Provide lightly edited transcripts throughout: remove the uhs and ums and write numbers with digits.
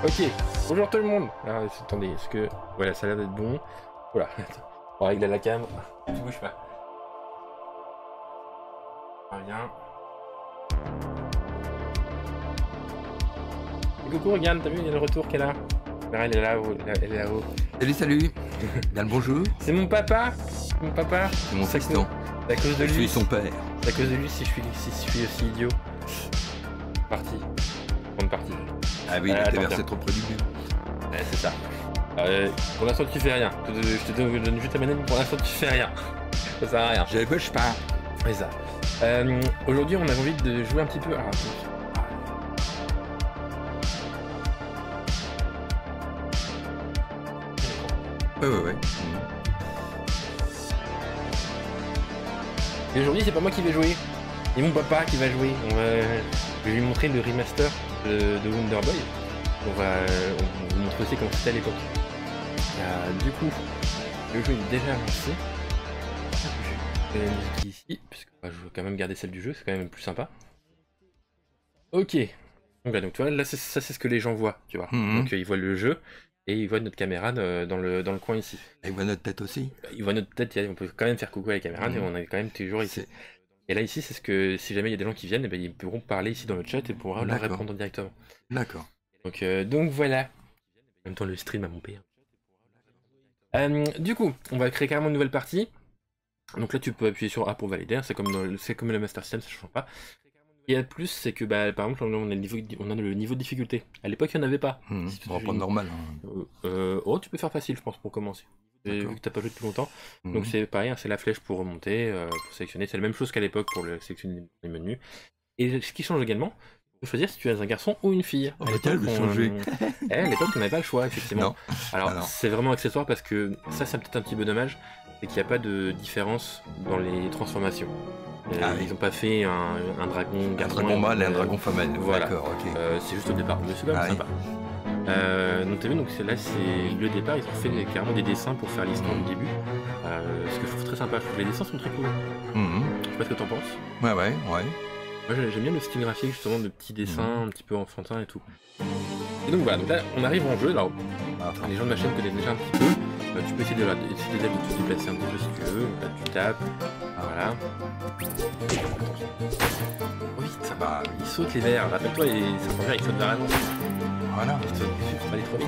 Ok, bonjour tout le monde. Alors, attendez, est-ce que... Voilà, ça a l'air d'être bon. Voilà, attends. On va régler la cam. Tu bouges pas. Rien. Et coucou, regarde, t'as vu, il y a le retour qui est là. Elle est là-haut, elle est là-haut. Salut, salut. Bien le bonjour. C'est mon papa. Mon papa. C'est mon fiston. C'est à cause de lui. Je suis son père. C'est à cause de lui si je suis aussi idiot. Parti. Grande partie. Ah oui, il était versé trop près du but. Ouais, c'est ça. Pour l'instant tu fais rien. Je te donne juste ta manette, mais pour l'instant tu fais rien. Ça sert à rien. Je bouge pas. C'est ça. Aujourd'hui on avait envie de jouer un petit peu. Ouais. Et aujourd'hui c'est pas moi qui vais jouer. C'est mon papa qui va jouer. Je vais lui montrer le remaster de Wonder Boy. On va vous montrer aussi comment c'était à l'époque. Du coup, le jeu est déjà lancé. Je vais la musique ici, puisque je veux quand même garder celle du jeu, c'est quand même plus sympa. Ok. Donc tu vois, là ça c'est ce que les gens voient, tu vois. Donc ils voient le jeu et ils voient notre caméra dans le coin ici. Et ils voient notre tête aussi. Ils voient notre tête, on peut quand même faire coucou à la caméra, et on est quand même toujours ici. Et là ici c'est ce que si jamais il y a des gens qui viennent, ils pourront parler ici dans le chat et pourront leur répondre directement. D'accord. Donc voilà. En même temps le stream à mon père. Du coup, on va créer carrément une nouvelle partie. Donc là tu peux appuyer sur A pour valider, c'est comme le Master System, ça change pas. Et de plus, c'est que par exemple on a le niveau de difficulté. À l'époque il n'y en avait pas. On va prendre normal. Oh, tu peux faire facile je pense pour commencer. Vu que t'as pas joué depuis longtemps. Donc c'est pareil, c'est la flèche pour remonter, pour sélectionner. C'est la même chose qu'à l'époque pour sélectionner les menus. Et ce qui change également, tu peux choisir si tu es un garçon ou une fille. À l'époque on n'avait pas le choix effectivement. Non. Alors c'est vraiment accessoire parce que ça c'est peut-être un petit peu dommage, c'est qu'il n'y a pas de différence dans les transformations. Ils n'ont pas fait un dragon garçon. Un dragon mâle et un dragon femelle. Voilà. D'accord, ok. C'est juste au départ, mais c'est quand même sympa. Donc t'as vu, là c'est le départ, ils ont fait carrément des dessins pour faire l'histoire du début. Ce que je trouve très sympa, je trouve que les dessins sont très cool. Je sais pas ce que t'en penses. Ouais. Moi j'aime bien le style graphique justement de petits dessins un petit peu enfantins et tout. Et donc voilà, donc là on arrive en jeu, alors les gens de ma chaîne connaissent déjà un petit peu. Tu peux essayer de te déplacer un petit peu si tu veux, là tu tapes, voilà. Oh vite, il saute les verres, rappelle-toi, ça prend bien, il saute vers l'avant. Voilà. Il saute, faut pas aller trop vite.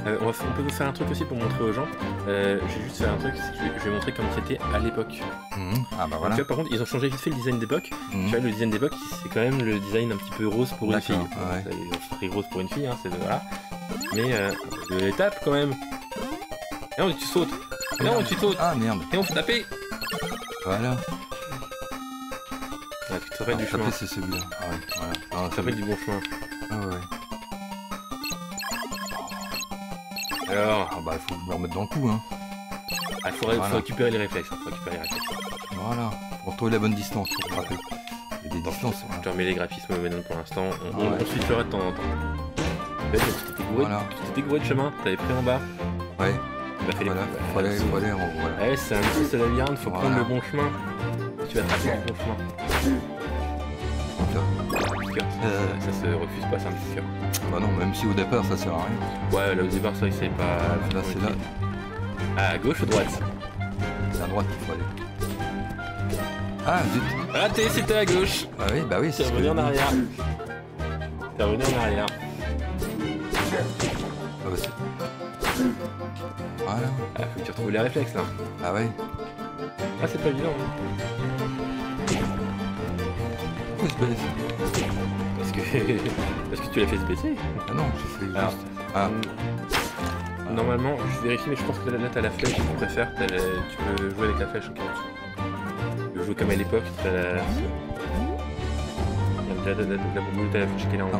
On peut vous faire un truc aussi pour montrer aux gens. Je vais juste faire un truc, je vais montrer comment c'était à l'époque. Voilà. Tu vois, par contre, ils ont changé vite fait le design d'époque. Tu vois, le design d'époque, c'est quand même le design un petit peu rose pour une fille. Ils ont pris rose pour une fille, c'est voilà. Mais de l'étape quand même. Et non, tu sautes. Et non, tu sautes. Ah merde. Et on faut taper. Voilà. Tu te rappelles du chemin. C'est celui-là. Voilà. Tu te rappelles du bon chemin. Ouais. Alors, faut me remettre dans le coup, faut récupérer les réflexes, Voilà, pour retrouver la bonne distance, pour te rappeler. Il y a des distances. Je te remets les graphismes maintenant pour l'instant, on switchera de temps en temps. Tu t'étais gouré de chemin, t'avais pris en bas. Ouais. Faut aller c'est un petit labyrinthe, faut prendre le bon chemin. Tu vas tracer le bon chemin. Ça se refuse pas, c'est un petit cœur. Bah non, même si au départ ça sert à rien. Ouais, là au départ c'est vrai que c'est pas... Là c'est là. À gauche ou droite? C'est à droite qu'il faut aller. Ah zut. Raté, c'était à gauche. Bah oui, c'est revenu en arrière. T'es revenu en arrière. Voilà. Faut que tu retrouves les réflexes là. Ah ouais. C'est pas évident. Pourquoi se baisse? Parce que tu l'as fait se baisser. Ah non, j'ai fait juste... Normalement, je vérifie, mais je pense que là t'as la flèche, je préfère, tu peux jouer avec la flèche en dessous. Tu peux jouer comme à l'époque, t'as la boule, t'as la flèche qui est là en haut.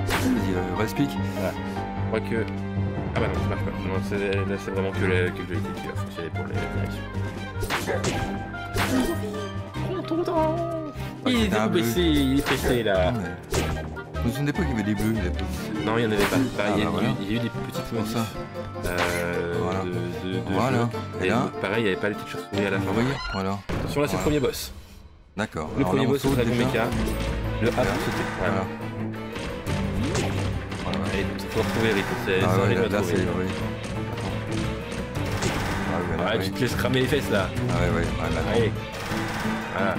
Vas-y, respique. Voilà. Je crois que... Ah bah non, ça marche pas. Non, là c'est vraiment que le joystick qui va fonctionner pour les directions. Prends ton temps. Il est baissé, il est pressé là. Je me souvenais pas qu'il y avait des bleus. Non, il n'y en avait pas. Il y a eu des petites modifs de jeu. Et là, pareil, il n'y avait pas les petites choses à la fin. Voilà. Attention, là c'est le premier boss. D'accord. Le Alors premier là, on boss, ce saute sera déjà. Gomeka. Le A pour sauter. Voilà. Voilà. Voilà. Allez, faut retrouver Rip. C'est Ah un ouais, rythme à là trouver. c'est... Oui. Ah ouais, là, Ouais, oui. tu te laisses cramer les fesses là. Ah ouais, ouais. Ah, là, Allez. Voilà.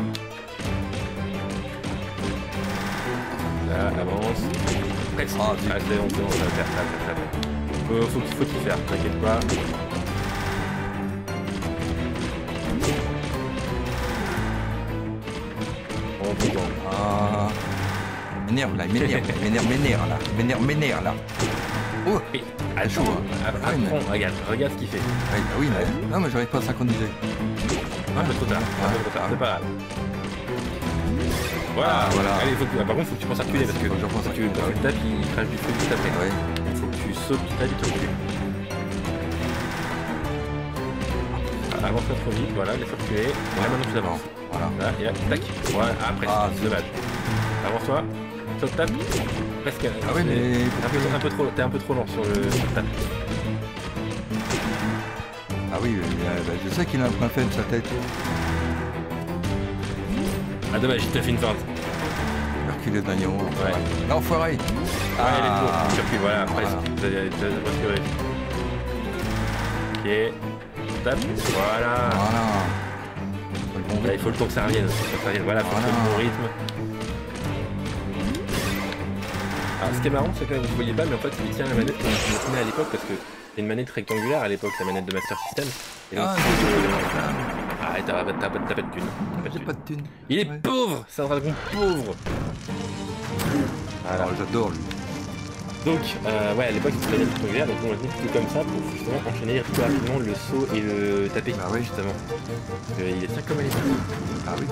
Là, avance. Presque. Ah, Ah, c'est bon, ça va faire, ça va faire. Faut t'y faire, t'inquiète pas. Bon. Ah. M'énerve là, m'énerve là. M'énerve là. Oh. Et, C'est chaud, hein. Apprends, regarde ce qu'il fait. Ouais, bah oui, mais... Non, mais j'arrive pas à synchroniser. Un peu trop tard, c'est pas grave. Voilà, Ah, voilà. Allez, par contre, faut que tu penses à reculer parce que Faut que je pense à quand tu tapes, il crache du feu juste après. Ouais. Faut que tu sautes, tu tapes et tu recules. Avance pas trop vite, voilà, laisse reculer. Et là maintenant tu avances. Voilà. Là, et là, tac. Voilà, après, c'est dommage. Avance-toi, saute, tape. Presque. Ah oui, mais... T'es un peu trop lent sur le tape. Ah oui, mais, bah, je sais qu'il a un point faible sa tête. Ah dommage, il t'a fait une feinte. Hercule d'agneau. Ouais. L'enfoiré. Ouais, elle est trop. Tu recules, voilà, presque. Voilà. T'as presque réussi. Ok. Tape. Voilà. Voilà. Le bon Là, il faut le temps que ça revienne. Voilà, faut que le bon rythme. Alors, ce qui est marrant, c'est que vous ne voyez pas, mais en fait, il tient la manette comme je me tenais à l'époque parce que c'est une manette rectangulaire à l'époque, la manette de Master System. Et donc, t'as pas de thune. J'ai pas de thune. Il est Ouais. pauvre. C'est un dragon pauvre. Voilà. Alors j'adore lui. Donc, ouais, à l'époque, c'était la manette rectangulaire, donc on le tenait plutôt comme ça pour justement enchaîner plus rapidement le saut et le taper. Bah oui. Justement. Il est bien comme à l'époque. Ah oui.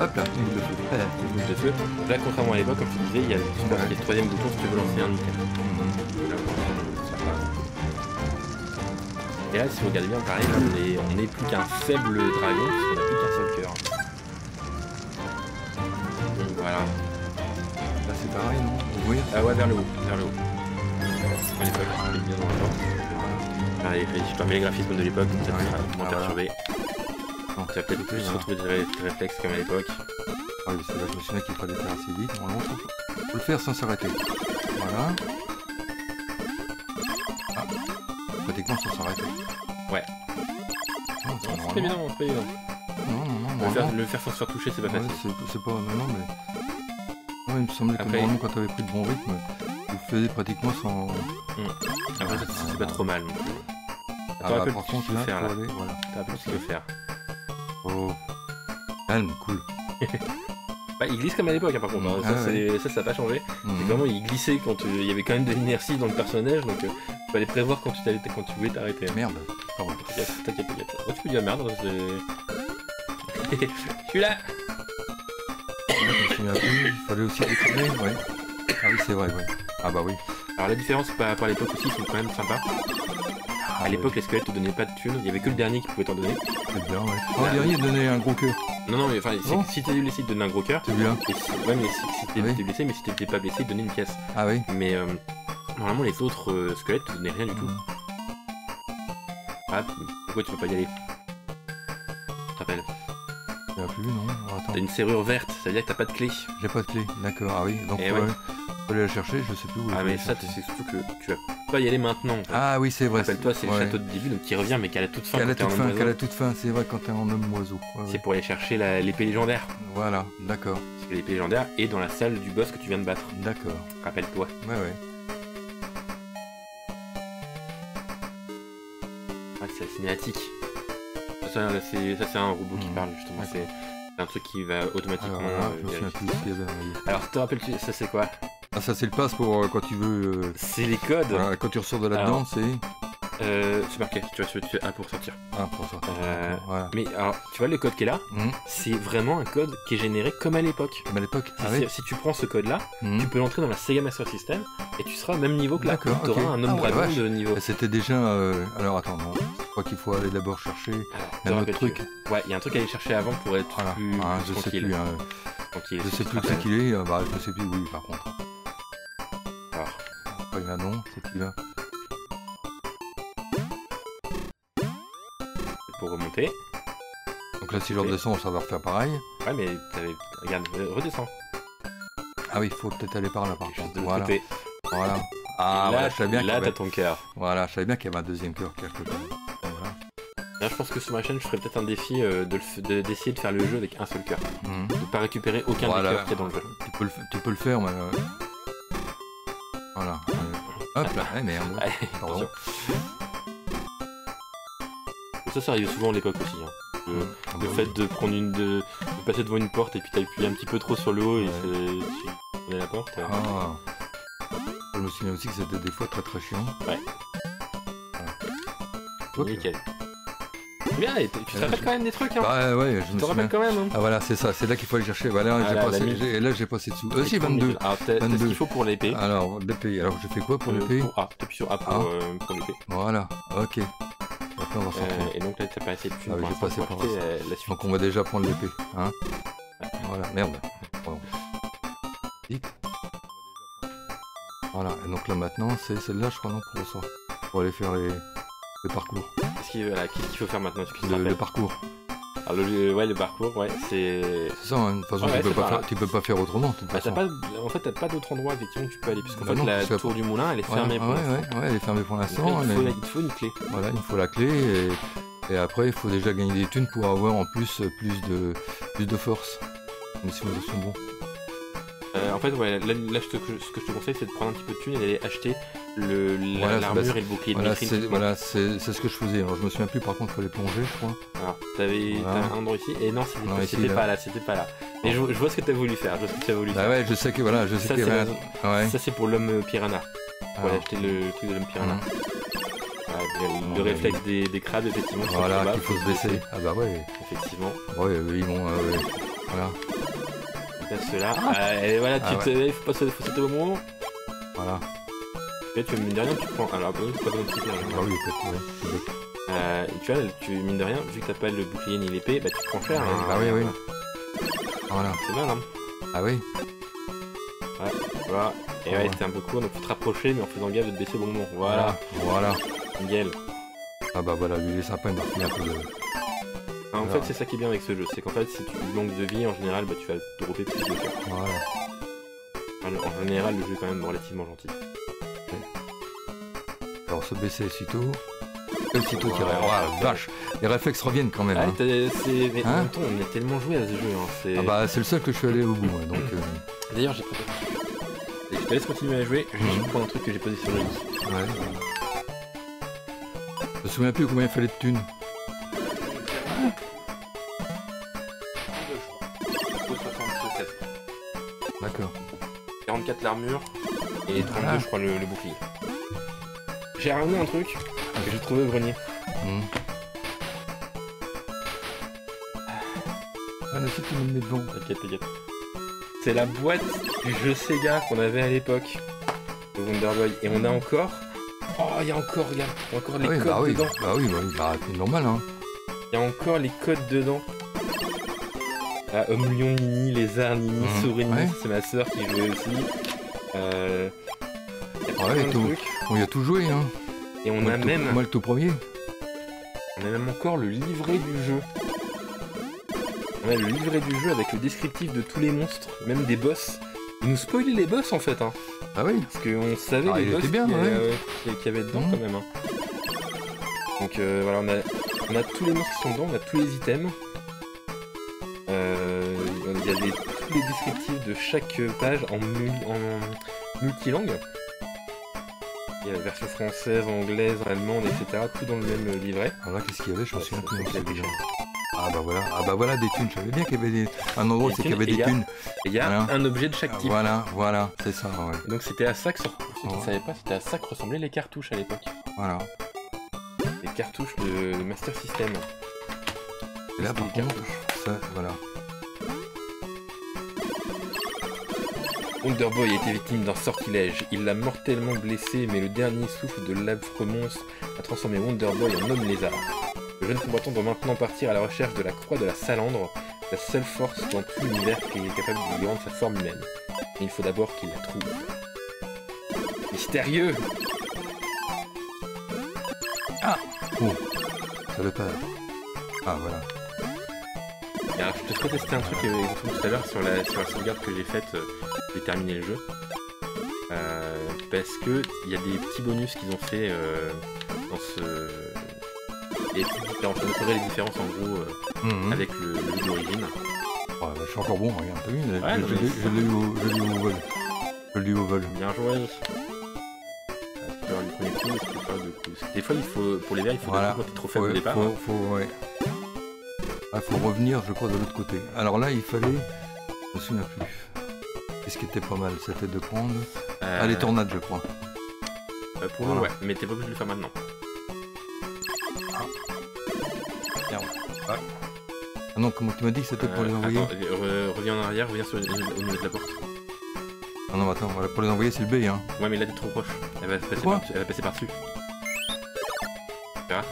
Hop là, une boule de feu. Une boule de feu. Là, contrairement à l'époque, comme je te disais, il y a le troisième bouton si tu veux lancer un nickel. Et là, si vous regardez bien, pareil, là, on est plus qu'un faible dragon, parce qu'on n'a plus qu'un seul cœur. Donc voilà. Là c'est pareil, non? Oui. Ah ouais, vers le haut, vers le haut. À l'époque, on est bien dans le temps. Allez, je te remets les graphismes de l'époque, comme ça tu seras moins perturbé. Tu vas peut-être plus retrouver tes réflexes comme à l'époque. Ah oui, c'est là que je me souviens qu'il fallait faire assez vite. Normalement, faut le faire sans s'arrêter. Voilà. Ah. Pratiquement sans s'arrêter. Ouais. Non, C'est pas évident, c'est pas évident. non. Le faire sans se faire toucher, c'est pas Ouais, facile. c'est pas... Non, mais... Ouais, il me semblait que Après- normalement, quand t'avais pris le bon rythme, tu le faisais pratiquement sans... Après, ça, c'est pas trop mal. Ah T'aurais bah, pu par le contre, là, faire, faut là. aller... Voilà. T'as un peu ce qu'il faut faire. Oh. Calme, cool. Bah, il glisse comme à l'époque, hein, par contre. Hein. Ah, Ça n'a pas changé. Mhm. C'est vraiment, il glissait quand il y avait quand même de l'inertie dans le personnage, donc fallait prévoir quand tu voulais t'arrêter. Hein. Merde. Pardon. T'inquiète. Oh, tu peux dire merde, c'est... Je suis là. Je me souviens plus, il fallait aussi détourner, ouais. Ah oui, c'est vrai, ouais. Ah bah oui. Alors la différence par rapport à l'époque aussi, ils sont quand même sympas. Ah, À l'époque, les squelettes te donnaient pas de thunes, il y avait que le dernier qui pouvait t'en donner. c'est bien, ouais. Oh, le dernier donnait un gros cœur. Non, mais enfin, Non. si t'es blessé, il te donnait un gros cœur. C'est bien. Et ouais, mais si t'es Oui. blessé, mais si t'étais pas blessé, il te donnait une pièce. Ah oui. Mais normalement, les autres squelettes te donnaient rien du tout. Ah, pourquoi tu peux pas y aller? Je te rappelle. Il n'y a plus, non? Oh, attends. T'as une serrure verte, ça veut dire que t'as pas de clé. J'ai pas de clé. D'accord, ah oui. Donc, Eh faut, ouais. faut aller la chercher, je sais plus où. Ah, faut mais aller ça, chercher. c'est surtout que tu vas pas y aller maintenant. En fait. Ah oui, c'est vrai. Rappelle-toi, c'est le ouais. château de début, donc qui revient, mais qu'à la toute fin. Qu'à quand la t'es en toute homme fin, oiseau. qu'à la toute fin, c'est vrai quand t'es en homme oiseau. Ouais, C'est ouais. pour aller chercher l'épée légendaire. Voilà, d'accord, Parce que l'épée légendaire est dans la salle du boss que tu viens de battre. d'accord. Rappelle-toi. Ouais, ouais. Ah, c'est la cinématique. Ça, c'est un robot qui parle, justement. D'accord. C'est un truc qui va automatiquement. Alors là, je me souviens vérifier. plus ce qu'il y avait. Alors, te rappelles-tu, ça c'est quoi? Ah, ça, c'est le passe pour quand tu veux. C'est les codes. Voilà, quand tu ressors de là-dedans, c'est. C'est marqué, tu as un pour sortir. Ah, pour ça. Voilà. Mais alors, tu vois le code qui est là, Hum. c'est vraiment un code qui est généré comme à l'époque. Comme à l'époque. Si, Ah oui. si tu prends ce code là, Hum. tu peux l'entrer dans la Sega Master System et tu seras au même niveau que là. D'accord, Tu auras ok. un Ah homme ouais, dragon vache. de niveau. Et c'était déjà. Alors attends, non. Je crois qu'il faut aller d'abord chercher Alors, te un autre rappelles-tu truc. Ouais, il y a un truc à aller chercher avant pour être Voilà. plus, Ah, plus je sais tranquille. plus. Tranquille, Je si sais tu plus te ce rappelles. qu'il est. Bah, je sais plus. Oui, par contre. Alors, Après, là, non. C'est celui-là. pour remonter. Donc Donc là, si je redescends, ça va refaire pareil. Ouais, mais t'avais... Regarde, redescends. Ah oui, il faut peut-être aller par là, par Juste contre. de l'autre Voilà. côté. Voilà. Et Ah, là, voilà, je savais bien là qu'il y t'as avait... ton cœur. Voilà, je savais bien qu'il y avait un deuxième cœur quelque part. Voilà. Là, je pense que sur ma chaîne, je ferais peut-être un défi d'essayer de faire le jeu avec un seul cœur. Mhm. De pas récupérer aucun Voilà. des cœurs qu'il y a dans le jeu. Tu peux le faire, mais... Voilà. Hop là, eh, merde. Allez, Pardon. attention. Ça arrive souvent à l'époque aussi. Hein. Ah Le bah fait oui. de prendre de passer devant une porte et puis t'appuies un petit peu trop sur le haut et Ouais. tu connais la porte. Ah. Je me souviens aussi que c'était des fois très très chiant. Ouais. Ok. Nickel. Bien, et tu te rappelles quand même des trucs, hein. Ah ouais, je Tu me te rappelles souviens. quand même, hein. Ah voilà, c'est ça, c'est là qu'il faut aller chercher. Voilà, Ah, j'ai là, passé, la mine. et là j'ai passé dessous. Et Si, prends 22. Alors, t'as ce 22. qu'il faut pour l'épée. Alors, l'épée. Alors, je fais quoi pour l'épée? Pour A. T'appuies sur A pour l'épée. Voilà, ok. Après, on va s'en prendre. Et donc là, t'as pas assez de thunes Ah oui, pour j'ai l'instant passé pour par acheter la suite. Donc, on va déjà prendre l'épée. Hein. Voilà, merde. Pardon. Vite. Voilà, et donc là maintenant, c'est celle-là, je crois, non, pour ça. Pour aller faire le parcours. Qu'est-ce qu'il faut faire maintenant? Est-ce que tu te Le rappelles? parcours. Alors, le parcours, ouais, c'est... C'est ça, hein, de toute façon, Ouais, tu, peux c'est pas par faire, là. tu peux pas faire autrement, de toute Bah, façon. en fait, t'as pas d'autre endroit effectivement où tu peux aller, puisqu'en Bah fait, non, la parce que- tour du moulin, elle est fermée pour l'instant. ouais, elle est fermée pour Donc l'instant. là, il mais- te faut une clé. Voilà, il faut la clé et après il faut déjà gagner des thunes pour avoir en plus plus de force. Mais si nous sont bons. En fait, ouais, là ce que je te conseille, c'est de prendre un petit peu de thunes et d'aller acheter Voilà, l'armure c'est- et le bouclier de Voilà, Mithril. c'est ce que je faisais. Alors je me souviens plus, par contre, il fallait plonger, je crois. Alors, t'avais Voilà. un endroit ici, et non, Non, ici, c'était là. pas là, c'était pas là. Mais je vois ce que t'as voulu faire, je vois ce que tu as voulu Bah faire. ouais, je sais que voilà, je sais Ça, qu'il y c'est avait ouais. Ça, c'est pour l'homme piranha. Pour aller Alors, acheter le truc de l'homme piranha. hum, Ouais, le Ouais, réflexe des crabes, effectivement. c'est voilà, probable, qu'il faut se baisser. Ah bah ouais, Effectivement. ouais, ils vont, voilà, Donc là, ceux-là. Et voilà, Ah il faut sauter au bon moment. voilà. Là, tu mine de rien, tu prends. Alors, c'est pas besoin de sauter, hein. Ah oui, peut-être, ouais. Tu vois, mine de rien, vu que t'as pas le bouclier ni l'épée, bah tu prends cher. Hein, Bah oui, oui. Voilà. C'est mal, hein. Ah oui. Voilà. Et Ouais. ouais, c'était un peu court, donc faut te rapprocher, mais en faisant gaffe de te baisser au bon moment. Voilà. Voilà. Nickel. Ah bah voilà, lui il est sympa, il m'a refilé un peu de. En Voilà. fait, c'est ça qui est bien avec ce jeu, c'est qu'en fait, si tu manques de vie, en général, bah tu vas dropper plus de cœur. Voilà. En général, le jeu est quand même relativement gentil. Alors se baisser aussitôt. Aussitôt qu'il Voilà. Oh la vache. Les réflexes reviennent quand même. Ah, Hein. mais en Hein même temps, on a tellement joué à ce jeu. Hein, c'est- Ah bah c'est le seul que je suis allé au bout, moi, donc D'ailleurs, j'ai préparé. Et je te laisse continuer à jouer, je vais juste prendre un truc que j'ai posé sur le lit. ouais. Je me souviens plus combien il fallait de thunes. 2,67. D'accord. 44 l'armure et 32 Voilà. je crois le bouclier. J'ai ramené un truc que j'ai trouvé au grenier. Hum. Ah, mais si tu me le mets devant. T'inquiète. C'est la boîte du jeu Sega qu'on avait à l'époque de Wonder Boy. Et on a encore... Oh, il y a encore, regarde, il y a encore les Ah oui, codes bah oui, dedans. c'est normal, hein. Il y a encore les codes dedans. Ah, Homme Lion Nini, Lézard Nini, Mhm. Souris Nini, Ouais. c'est ma soeur qui jouait aussi. Il y a plein Ouais, de tout. trucs. On y a tout joué, hein. Et on Moi, a le même... moi, le tout premier. On a même encore le livret du jeu. On a le livret du jeu avec le descriptif de tous les monstres, même des boss. Ils nous spoilaient les boss en fait, hein. Ah oui. Parce qu'on savait Ah, les il boss était bien, qu'il y, ouais. qu'il y avait dedans Mhm. quand même. Hein. Donc voilà, on a tous les monstres qui sont dedans, on a tous les items. Il y a tous les descriptifs de chaque page en multilangue. Il y a la version française, anglaise, allemande, etc. Tout dans le même livret. Alors là, qu'est-ce qu'il y avait? Je me souviens Ça, plus. c'est dans ça qui est celui-là. chiant. Ah bah voilà des thunes. Je savais bien qu'il y avait un endroit où c'est qu'il y avait Des des thunes, thunes. Et il y a Voilà. un objet de chaque type. Voilà, c'est ça, ouais. Et donc c'était à ça que, pour ceux qui ne Ouais. savaient pas, c'était à ça que ressemblaient les cartouches à l'époque. Voilà. Les cartouches de Master System. Et là, C'était par des contre, cartouches. ça, voilà. Wonder Boy a été victime d'un sortilège. Il l'a mortellement blessé, mais le dernier souffle de l'affreux monstre a transformé Wonder Boy en homme lézard. Le jeune combattant doit maintenant partir à la recherche de la croix de la salamandre, la seule force dans tout l'univers qui est capable de lui rendre sa forme humaine. Mais il faut d'abord qu'il la trouve. Mystérieux! Ça le perd. Ah voilà. Et alors, je te ferai tester un truc tout à l'heure sur la sauvegarde que j'ai faite. J'ai terminé le jeu. Parce que il y a des petits bonus qu'ils ont fait dans ce... Et on ferait les différences en gros avec le jeu d'origine. Oh, bah, je suis encore bon, regarde, t'as vu, Ouais, je l'ai eu au vol. Je l'ai eu au vol. Bien joué. Des fois, il faut, pour les verts, il faut Voilà. quand t'es trop faible au départ. Hein. Faut revenir, je crois, de l'autre côté. Alors là, il fallait... Je me souviens plus. Qu'est-ce qui était pas mal? C'était de prendre... les tornades, je crois. Pour nous, ouais. Mais t'es pas obligé de le faire maintenant. Merde. Ah non, comment tu m'as dit que c'était pour les envoyer? Attends, reviens en arrière, reviens au niveau de la porte. Ah non, attends, voilà, pour les envoyer, c'est le B, hein. Ouais, mais là, t'es trop proche. Elle va passer par-dessus. Tu verras.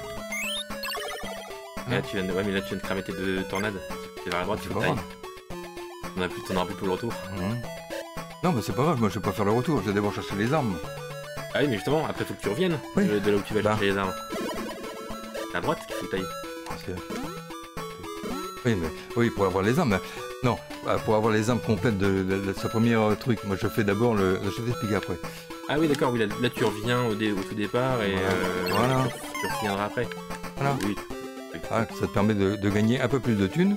Là, tu viens de cramer tes 2 tornades. C'est vers la droite, tu faut taille. T'en auras plus pour le retour. Non, mais c'est pas grave, moi je vais pas faire le retour, je vais d'abord chercher les armes. Ah oui, mais justement, après faut que tu reviennes de là où tu vas chercher les armes. À droite, qu'il faut tailler. Oui, mais oui, pour avoir les armes. Mais... Non, pour avoir les armes complètes de sa première truc. Moi je fais d'abord je vais t'expliquer après. Ah oui, d'accord, oui, là tu reviens au tout départ et voilà. Tu reviendras après. Voilà. Oui. Ah, ça te permet de gagner un peu plus de thunes.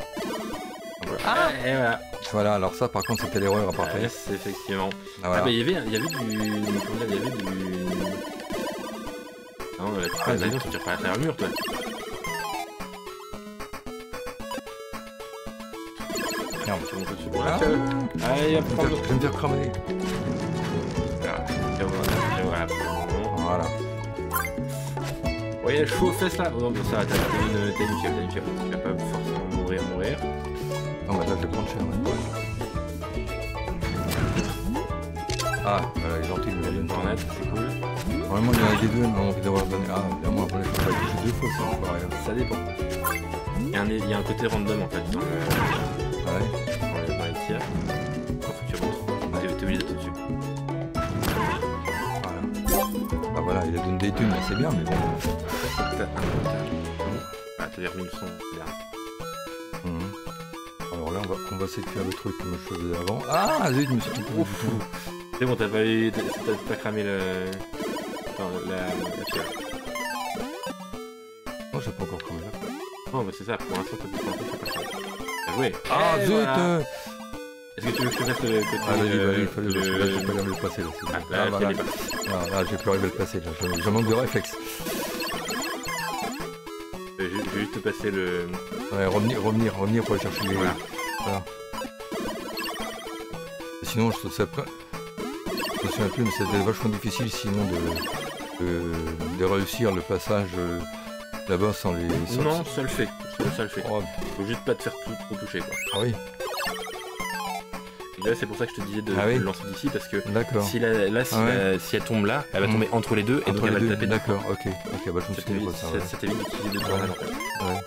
Voilà. Ah, et voilà. Voilà, alors ça par contre c'était l'erreur à part faire. Yes, effectivement. Voilà. Ah bah il y avait du... Non, tu tires pas à travers le mur, toi. Merde. Tu montes au-dessus. Voilà. Allez, hop, prends-le. Je vais me faire cramer. Voilà. Ouais, il y a le chaud aux fesses là. Oh non, ça, t'as une fiole. Tu vas pas forcément mourir. Non, bah là je vais prendre cher. Ouais. Ah, voilà, il est gentil, il me donne tornade, c'est cool. Normalement, il y en a des deux, mais on va devoir donner. Ah, évidemment, après, je peux pas toucher 2 fois, ça encore rien. Ça dépend. Il y a un côté random en fait dans les tirs. Quand faut que tu montes, t'es obligé d'être au-dessus. Voilà. Ah voilà, il a donné des thunes, c'est bien, mais bon. Ah, t'as l'air 1100, bien. Alors là, on va essayer de faire le truc comme je faisais avant. Ah, zut, je me suis trompé du tout. C'est bon, t'as cramé la fiole. Non, j'ai pas encore cramé là. Non, mais c'est ça, pour l'instant, t'as pas cramé. Bien joué. Ah, zut voilà. Est-ce que tu veux que je te fasse le côté... Ah, vas-y, il fallait là, j'ai pas arrivé à le passer, là. Voilà. Là, j'ai plus arrivé à le passer, là. Je manque de réflexe. Je vais juste te passer le... Ouais, revenir pour aller chercher les... Voilà. Et sinon, je sais pas... Je me souviens plus, mais c'était vachement difficile sinon de réussir le passage là-bas sans les... Non, ça le fait. Oh. Faut juste pas te faire trop toucher, quoi. Ah oui. Et là, c'est pour ça que je te disais de le lancer d'ici, parce que si elle tombe là, elle va tomber entre les deux, et donc elle va te taper. D'accord, ok, bah je me souviens pas de ça. Ça t'évite d'utiliser 2 tornades, en fait. Ouais.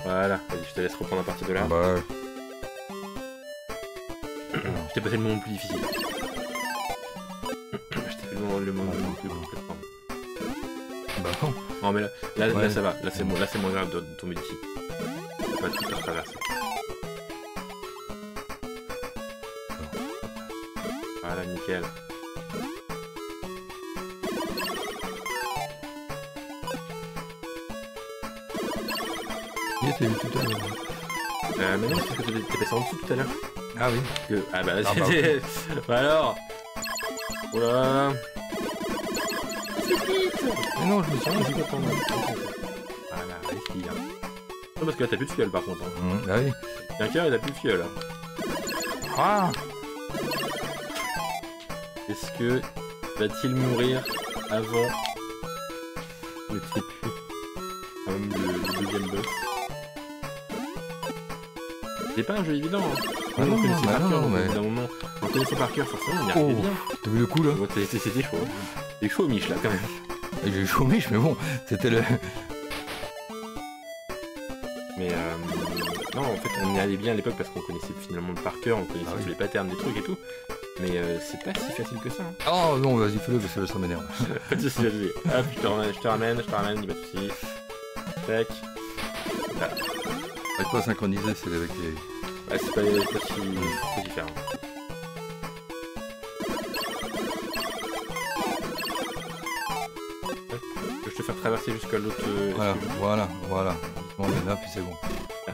Voilà, vas-y, je te laisse reprendre à partir de là. Bah... Je t'ai passé le moment le plus difficile. Je t'ai fait le moment le plus complètement. Bah non. Non mais là ça va, là c'est bon, là c'est moins grave de tomber d'ici. On va tout traverser. Voilà, nickel. Il était vu tout à l'heure. Mais non, c'est parce que t'es passé en dessous tout à l'heure. Ah oui. Ah bah c'était... Bah alors. Oh là. Mais non, je me suis dit pas tomber. Voilà, respire. Non, parce que là t'as plus de fiole par contre. Ah oui. Tiens, cœur, il a plus de fiole. Ah. Est-ce que va-t-il mourir avant le deuxième boss? C'est pas un jeu évident. Hein. Ah non, mais... D'un moment, en connaissant par cœur, forcément, on y arrivait bien. T'as vu le coup là? C'était chaud. C'est chaud, Mich, là, quand même. J'ai eu chaud, Mich, mais bon, c'était le... Mais Non, en fait, on y allait bien à l'époque parce qu'on connaissait finalement par cœur, on connaissait tous les patterns des trucs et tout. Mais c'est pas si facile que ça. Hein. Oh non, vas-y, fais-le parce que ça m'énerve. Pas de soucis, vas-y. Hop, je te ramène, il pas de soucis. Tac. Voilà. Avec pas synchronisé, c'est avec les... Bah, c'est pas si différent. Je vais te faire traverser jusqu'à l'autre... Voilà. On est là, puis c'est bon.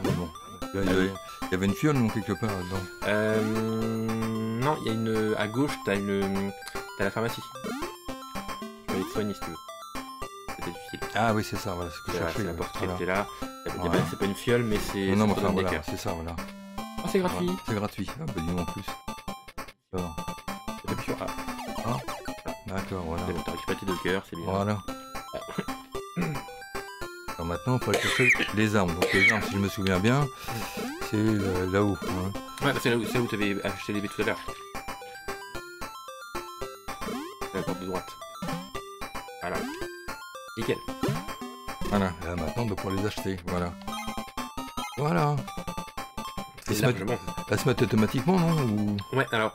Bon. Là, il y avait une fiole, non, quelque part, là-dedans. Non, il y a une... À gauche, t'as la pharmacie. Tu peux aller te soigner si tu veux. C'était difficile. Ah oui, c'est ça, voilà, c'est ce que je cherchais. C'est la porte qui était là. C'est pas une fiole, mais c'est... Non, mais enfin, voilà, c'est ça, voilà. Oh, c'est gratuit. Voilà, c'est gratuit. Ah, bah dis-moi en plus. Alors. T'appuies sur A. Ah, d'accord, voilà. T'as récupéré tes 2 cœurs, c'est bien. Voilà. Alors maintenant, il faut aller chercher les armes. Donc les armes, si je me souviens bien, c'est là-haut. Hein. Ouais, c'est là où t'avais acheté les baies tout à l'heure. La porte de droite. Voilà. Nickel. Voilà, là maintenant, on doit pouvoir les acheter. Voilà. Voilà. Et se mettent automatiquement, non ou... Ouais, alors...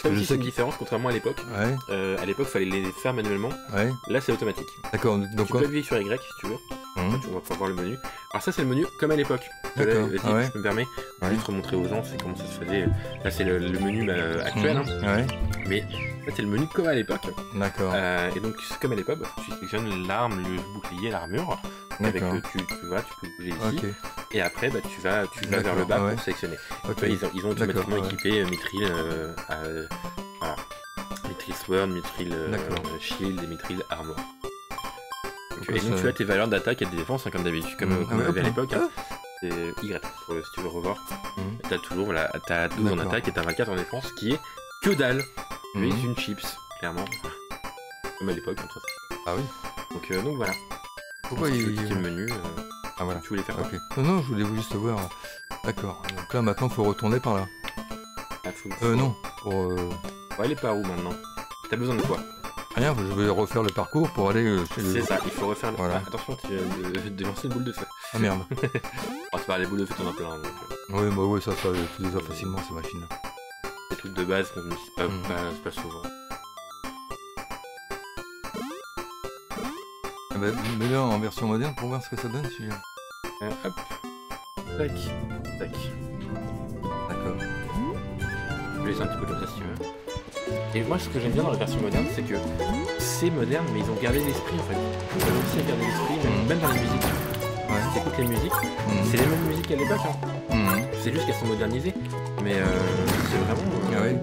C'est une différence, contrairement à l'époque. Ouais. À l'époque, il fallait les faire manuellement. Ouais. Là, c'est automatique. D'accord, donc tu peux appuyer sur Y si tu veux. Tu vas pouvoir voir le menu. Alors ça, c'est le menu comme à l'époque. D'accord. Si je me permets, je vais te montrer aux gens c'est comment ça se faisait. Là, c'est le menu actuel. Hein. Ouais. Mais en fait, c'est le menu comme à l'époque. D'accord. Et donc, comme à l'époque, tu sélectionnes l'arme, le bouclier, l'armure. Avec tu peux bouger ici. Okay. Et après, tu vas vers le bas pour sélectionner. Okay. Ils ont automatiquement équipé Mithril, voilà. Mithril Sword, Mithril Shield et Mithril Armor. Et donc tu as tes valeurs d'attaque et de défense, hein, comme d'habitude, comme on avait à l'époque. Hein. C'est Y, si tu veux revoir. T'as toujours t'as 12 en attaque et t'as 24 en défense, qui est que dalle. Mais une chips, clairement. Comme à l'époque, comme ça. Ah oui. Donc voilà. Pourquoi il y a le menu Ah voilà. Tu voulais faire quoi? Non, je voulais juste voir. D'accord. Donc là maintenant, faut retourner par là. Non. Pour. Ouais, elle est par où maintenant? T'as besoin de quoi? Rien, je vais refaire le parcours pour aller chez le... C'est ça, il faut refaire le... Voilà. Ah, attention, tu viens de lancer une boule de feu. Ah merde. C'est pas les boules de feu, t'en as plein. Donc... Oui, bah ouais, ça tu les as facilement ces machines-là. Des trucs de base, mais c'est pas souvent. Ah bah, mets-le en version moderne pour voir ce que ça donne si... Hop. Tac. Tac. D'accord. Je vais laisser un petit peu comme ça si tu veux. Et moi, ce que j'aime bien dans la version moderne, c'est que c'est moderne, mais ils ont gardé l'esprit en fait. Ils ont réussi à garder l'esprit, même dans les musiques. Ouais. Si t'écoutes les musiques, c'est les mêmes musiques qu'à l'époque. Hein. C'est juste qu'elles sont modernisées. Mais c'est vraiment... Ah oui.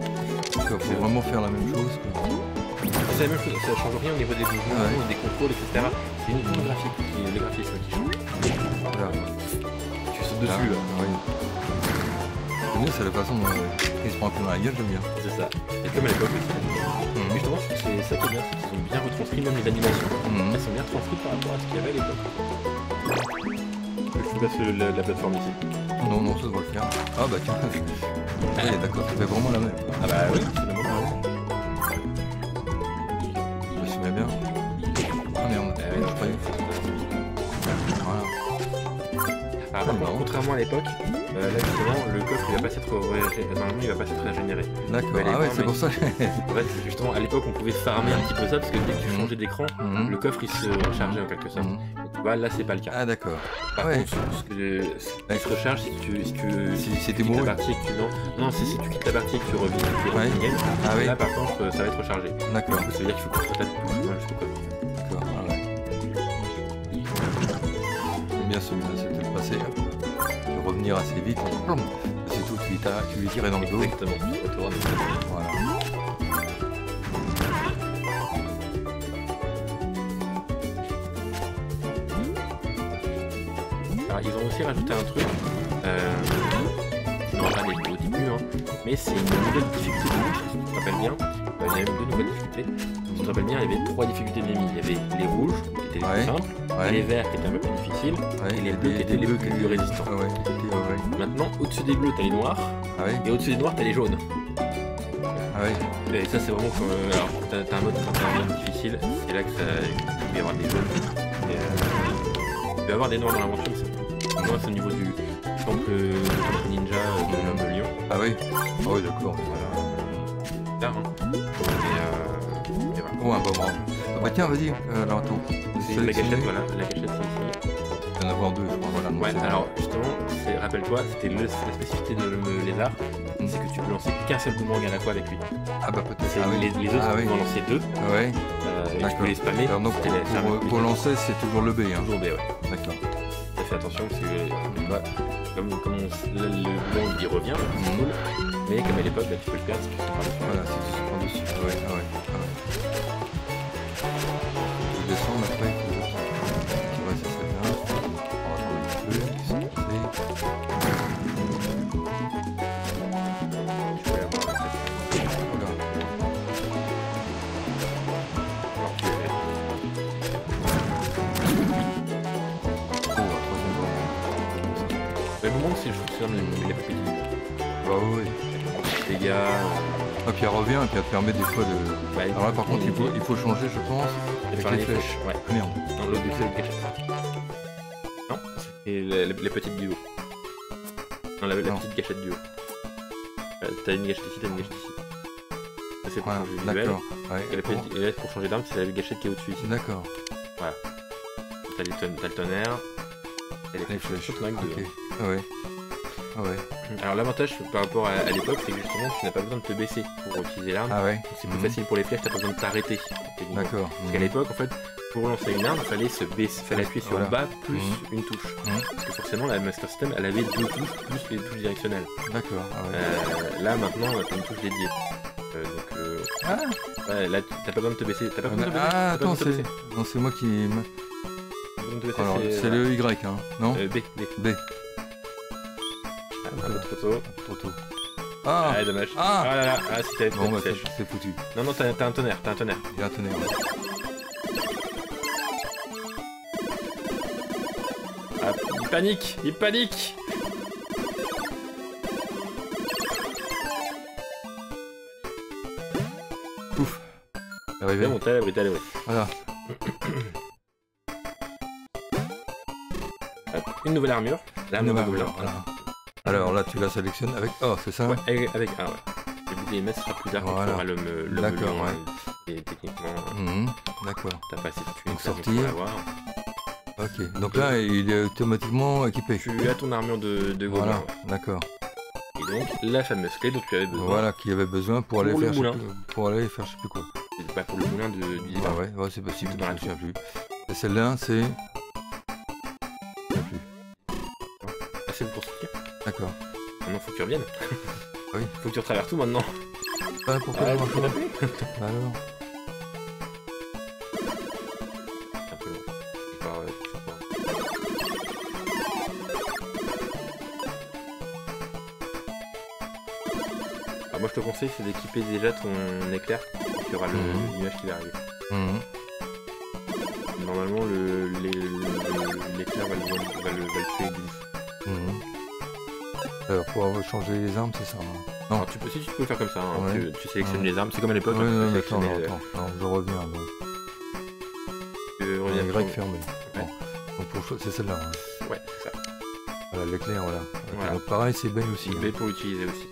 Il faut vraiment faire la même chose. C'est la même chose, ça change rien au niveau des mouvements, des contrôles, etc. C'est uniquement le graphisme qui change. Voilà. Tu sautes dessus là. Oui. Le mieux, c'est la façon dont il se prend un peu dans la gueule, j'aime bien. C'est ça. Et comme à l'époque aussi. Mais justement, c'est ça qui est bien, c'est qu'ils ont bien retranscrit même les animations. Elles sont bien retranscrites par rapport à ce qu'il y avait à l'époque. Je passe la plateforme ici. Non, ça doit le faire. Ah bah tiens. Ah, d'accord, ça fait vraiment la même. Ah bah oui, c'est la même chose. Je me souviens bien. Ah merde, je croyais. Voilà. Ah, par contre, contrairement à l'époque, là justement, le coffre il va pas s'être normalement il va pas s'être régénéré. D'accord, ah ouais, c'est pour ça. En fait, justement, à l'époque, on pouvait farmer un petit peu ça parce que dès que tu changeais d'écran, le coffre il se rechargeait en quelque sorte. Et tu vois, là c'est pas le cas. Ah d'accord. Par contre, ce qui se recharge, si tu quittes la partie et que tu non, si tu quittes la partie et que tu reviens, là par contre, ça va être rechargé. D'accord. Ça veut dire qu'il faut que tu retasses tout jusqu'au coffre. D'accord, ah ouais. C'est bien celui-là, c'était le passé. De revenir assez vite, c'est tout, tu lui tirais dans le dos. Exactement, tu retournes. Voilà. Alors ils ont aussi rajouté un truc, non pas des au début, hein, mais c'est une nouvelle difficulté de monstre, si tu te rappelles bien. Il y avait même 2 nouvelles difficultés. Si tu te rappelles bien, il y avait 3 difficultés d'ennemis. Il y avait les rouges, qui étaient les plus simples, les verts qui étaient un peu plus difficiles, et les bleus qui étaient les plus résistants. Maintenant, au-dessus des bleus, t'as les noirs, et au-dessus des noirs, t'as les jaunes. Et ça, c'est vraiment comme. Alors, t'as un mode difficile, c'est là que il peut y avoir des jaunes. Il peut y avoir des noirs dans l'aventure, mais c'est au niveau du temple ninja de l'homme de lion. Ah oui. Ah oui, d'accord. Voilà. Tard, hein. Et voilà. Oh, un bon bras. Ah bah tiens, vas-y. Alors attends. C'est la gâchette, voilà. La gâchette, c'est ici. Il y en a avoir deux, je crois. Voilà, Ouais, alors justement, rappelle-toi, c'était la spécificité de l'homme lézard, c'est que tu peux lancer qu'un seul boomerang à la fois avec lui. Ah bah peut-être. Ah oui. Les autres, tu peux en lancer deux. Ah ouais. Et tu peux les spammer. Alors donc pour lancer, c'est toujours le B. Hein. Toujours B, ouais. D'accord. Fais attention parce que bah, comme là, le boomerang il revient, c'est cool. Mais comme à l'époque, bah, tu peux le perdre si tu te prends dessus. Voilà, si tu te prends dessus. Ah ouais, ah ouais. Ah ouais. Je descends après. Ouais, ça serait bien. On va attendre un petit peu. Je vais avoir la tête. Voilà. Alors, tu es là. Le boomerang, c'est je trouve que c'est les petits. Bah oui. Les gars. Ah, puis elle revient et puis elle te permet des fois de. Ouais, Alors là, par contre, il faut changer, je pense. de Avec faire les les flèches. Ouais. Ah, merde. Non, l'autre c'est le gâchette. Non, c'est les petites du haut. Non, la Non. petite gâchette du haut. T'as une gâchette ici, t'as une gâchette ici. Ça c'est pour Voilà, changer de duel. d'accord. Ouais. Et là, pour changer d'arme, c'est la gâchette qui est au-dessus ici. D'accord. Voilà. T'as le tonnerre. Et les flèches. Surtout avec deux, Ok. hein. Ah ouais. Ah ouais. Alors l'avantage par rapport à l'époque, c'est que justement tu n'as pas besoin de te baisser pour utiliser l'arme. Ah ouais. C'est plus facile pour les flèches, t'as pas besoin de t'arrêter. techniquement. D'accord. Parce qu'à l'époque, en fait, pour lancer une arme, il fallait se baisser, fallait appuyer sur Voilà. bas plus une touche. Parce que forcément, la Master System, elle avait deux touches plus les touches directionnelles. D'accord. Ah ouais. Là, maintenant, on a une touche dédiée. Ah, Ouais, là, t'as pas besoin de te baisser. T'as pas besoin de te baisser. ah t'as pas attends, besoin de te c'est. baisser. Non, c'est moi qui. T'as pas besoin de te baisser, Alors, c'est le Y, hein. Non B. B. Ah, un peu trop tôt. Trop tôt. Ah, Ah, dommage. Ah. Ah là là, ah, c'était bon, bah, sèche. c'est foutu. Non, non, t'as un tonnerre, t'as un tonnerre. Il y a un tonnerre. Ah, il panique, il panique. Ouf. C'est Arrivé. bon, t'as l'abri, t'as l'abri. Voilà. Hop, une nouvelle armure. L'armure de gobelin. Voilà. Alors là, tu la sélectionnes avec. Oh, c'est ça Ouais, avec un, ouais. Le bouclier MS sera plus tard quand Voilà. tu auras le D'accord, lion, ouais. Et techniquement, D'accord. t'as pas assez de thunes Donc, pour sortir. l'avoir. Ok. Donc là, il est automatiquement équipé. Tu as ton armure de gobelin. Voilà. Ouais. D'accord. Et donc, la fameuse clé dont tu avais besoin. Voilà, qui avait besoin pour aller Pour le faire. moulin. Pour aller faire je sais plus quoi. C'est pas pour le moulin du Ah départ. ouais, ouais, c'est possible. Dans Je la me souviens plus. Et celle-là, c'est. Je me souviens plus. Ah, c'est pour sortir. D'accord. Maintenant, faut que tu reviennes. Oui. Faut que tu retraverses tout maintenant. Ah, pourquoi Ah, ça tu marche peux pas taper. Bah alors. C'est un peu long. C'est pas, tout ça, quoi. Alors moi je te conseille c'est d'équiper déjà ton éclair, il y aura l'image qui va arriver. Normalement l'éclair va le tuer glisse. Alors, pour changer les armes, c'est ça. Hein. Non. Alors si tu peux le faire comme ça, hein, Ouais. tu sélectionnes les armes, c'est comme à l'époque. Ouais, hein, non, tu mais attends, sélectionnais, non, je reviens. Donc. reviens Y sur- fermé. Ouais. Bon. Donc c'est celle-là. Hein. Ouais, c'est ça. Voilà, l'éclair, voilà. Ok, Voilà. donc pareil, c'est B aussi. B pour l'utiliser aussi.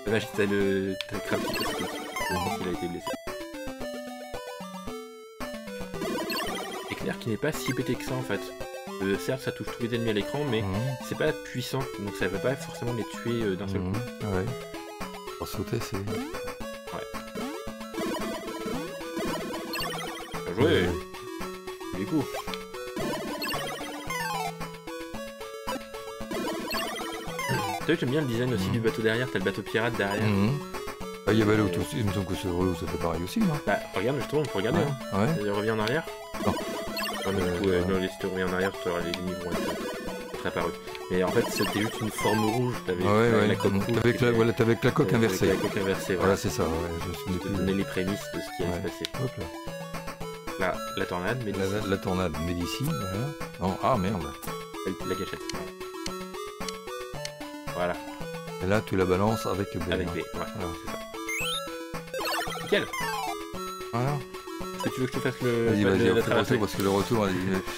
Dommage, t'as le crap qui passe tout. Il a été blessé. Éclair qui n'est pas si pété que ça en fait. Certes, ça touche tous les ennemis à l'écran, mais c'est pas puissant, donc ça va pas forcément les tuer d'un seul coup. Ouais. Pour sauter, c'est. Bien joué. Du coup. T'as vu, j'aime bien le design aussi du bateau derrière, t'as le bateau pirate derrière. Ah, il y avait l'auto aussi, il me semble que c'est relou, ça fait pareil aussi, non? Bah, regarde, justement, on peut regarder. Hein. Ouais. Il revient en arrière. Non. Non, mais du coup, non, si tu reviens en arrière, tu auras les ennemis vont être apparus. Mais en fait, c'était juste une forme rouge, t'avais la coque rouge. T'avais la coque inversée. Avec la coque inversée, Voilà, c'est ça, ouais, je me Je souviens te plus. donnais les prémices de ce qui allait se passer. Hop là. Là, la tornade, mais La tornade Médici, voilà. Non, ah merde. la gâchette. Voilà, Et là, tu la balances avec B. avec hein. B, ouais, Voilà. c'est ça. Nickel. Voilà. Est-ce que tu veux que je te fasse le Vas-y, la on fait le traversée? retour parce que le retour,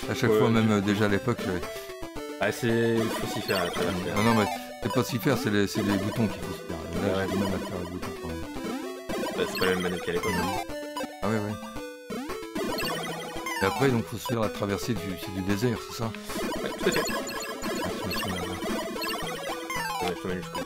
à chaque fois, même déjà à l'époque. Ah, il faut s'y faire la traversée. Non, mais c'est pas s'y faire, c'est les boutons qu'il faut se faire. Là, Ouais. j'ai du mal à faire les boutons quand même. Bah, c'est pas la même manette qu'à l'époque. Ah ouais. Et après, donc, faut se faire la traversée du désert, c'est ça? Ouais, tout à fait. Ah, je me souviens, ouais. Ouais, je te mets jusqu'au bout.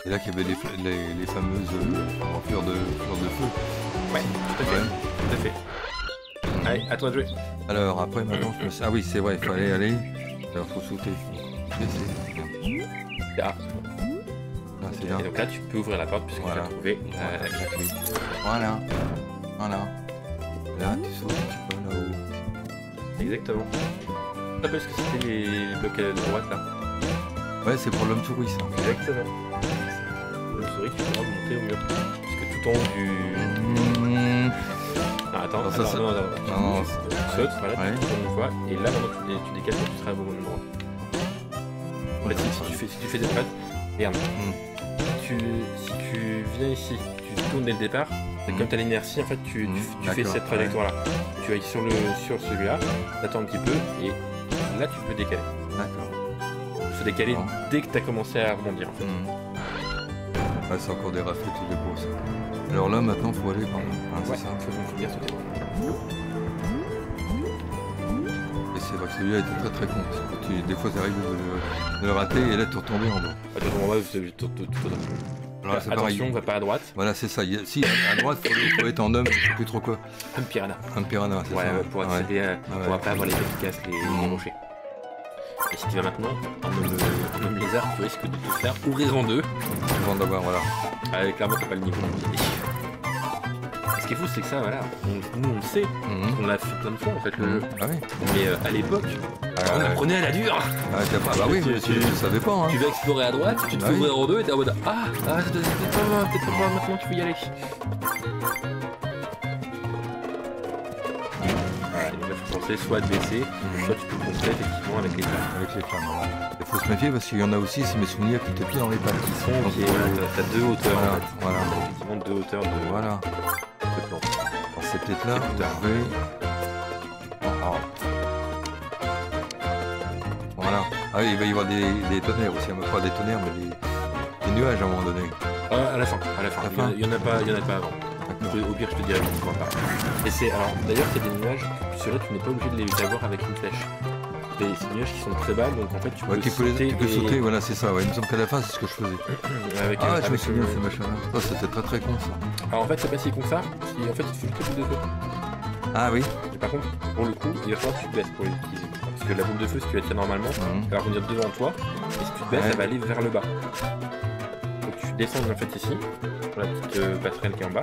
Et là qu'il y avait les fameuses fleurs de feu. Ouais, tout à fait. Ouais. Tout à fait. Allez, à toi de jouer. Alors après maintenant je me suis... Ah oui c'est vrai, il fallait aller. Alors faut sauter. Baisser. Ah. Ah, c'est bien. Et donc là, tu peux ouvrir la porte puisque Voilà. tu as trouvé La clé. Voilà. Là tu sautes un petit peu là-haut. exactement. Tu te rappelles ce que c'était les blocs à droite là? Ouais c'est pour l'homme souris ça. Exactement. Le souris, tu pourras monter au mur. Puisque tout en haut du. Ah, attends, Non, ça, attends, ça- non. non, Tu sautes, voilà, Ouais. tu tournes une fois, et là maintenant tu décales et tu seras au bon endroit. En fait, si tu fais des pattes, regarde. Si tu viens ici, tu tournes dès le départ, et comme tu as l'inertie, en fait, tu fais D'accord, cette trajectoire-là. Tu ailles sur celui-là, t'attends un petit peu, et là tu peux décaler. D'accord. Il faut décaler Bon. dès que tu as commencé à rebondir, en fait. Ouais, c'est encore des raflets tous les beaux ça. Alors là maintenant faut aller par là. Hein, Ouais, c'est ça. faut bien sauter. Et c'est vrai que celui-là était très très con. Parce que des fois t'arrives de le rater et là tu retombes en bas. À tout moment, tout Alors là, c'est pareil. attention, va pas à droite. Voilà c'est ça. Si à droite faut être en homme, je sais plus trop quoi. Un piranha. Un piranha, c'est Ouais, ça. pour accéder pour après avoir les efficaces, les rochers. Et si tu vas maintenant en homme lézard, tu risques de te faire ouvrir en deux. Avant d'avoir voilà. Clairement, t'as pas le niveau. Ce qui est fou, c'est que ça, voilà, nous on le sait, on l'a fait plein de fois en fait le jeu. Ah oui. Mais à l'époque, on apprenait à la dure. Ah oui, mais tu savais pas hein. Tu vas explorer à droite, tu te fais oui. ouvrir en deux et t'es en mode peut-être pas maintenant tu peux y aller. Voilà, il faut penser soit à te baisser, soit tu peux monter effectivement avec les flammes. Avec les flammes, voilà. Il faut se méfier parce qu'il y en a aussi, si mes souvenirs, qui te pillent dans les pattes. Qui sont, Donc, voilà, t'as deux hauteurs voilà, en fait. voilà. T'as effectivement deux hauteurs de Voilà. plantes. Alors c'est peut-être là C'est où plus tard. je vais. Voilà. Ah oui, il va y avoir des tonnerres aussi, pas des tonnerres, mais des nuages à un moment donné. À la fin. Il y en a pas avant. D'accord. Au pire, je te dirai pourquoi pas. Et c'est alors d'ailleurs, c'est des nuages. Ceux-là, tu n'es pas obligé de les avoir avec une flèche. C'est des nuages qui sont très bas, donc en fait, tu peux Ouais, tu peux sauter, voilà, c'est ça. Ouais. Il me semble qu'à la fin, c'est ce que je faisais. Avec, Ah, je me avec souviens de ce machin-là. Ça, c'était très très con ça. Alors en fait, c'est pas si con que ça. En fait, il te faut juste la boule de feu. Ah oui. Et par contre, pour le coup, il va falloir que tu te baisses pour l'utiliser. Parce que la boule de feu, si tu la tiens normalement, elle va revenir devant toi. Et si tu te baisses, Ouais. elle va aller vers le bas. Donc tu descends en fait ici, sur la petite passerelle qui est en bas.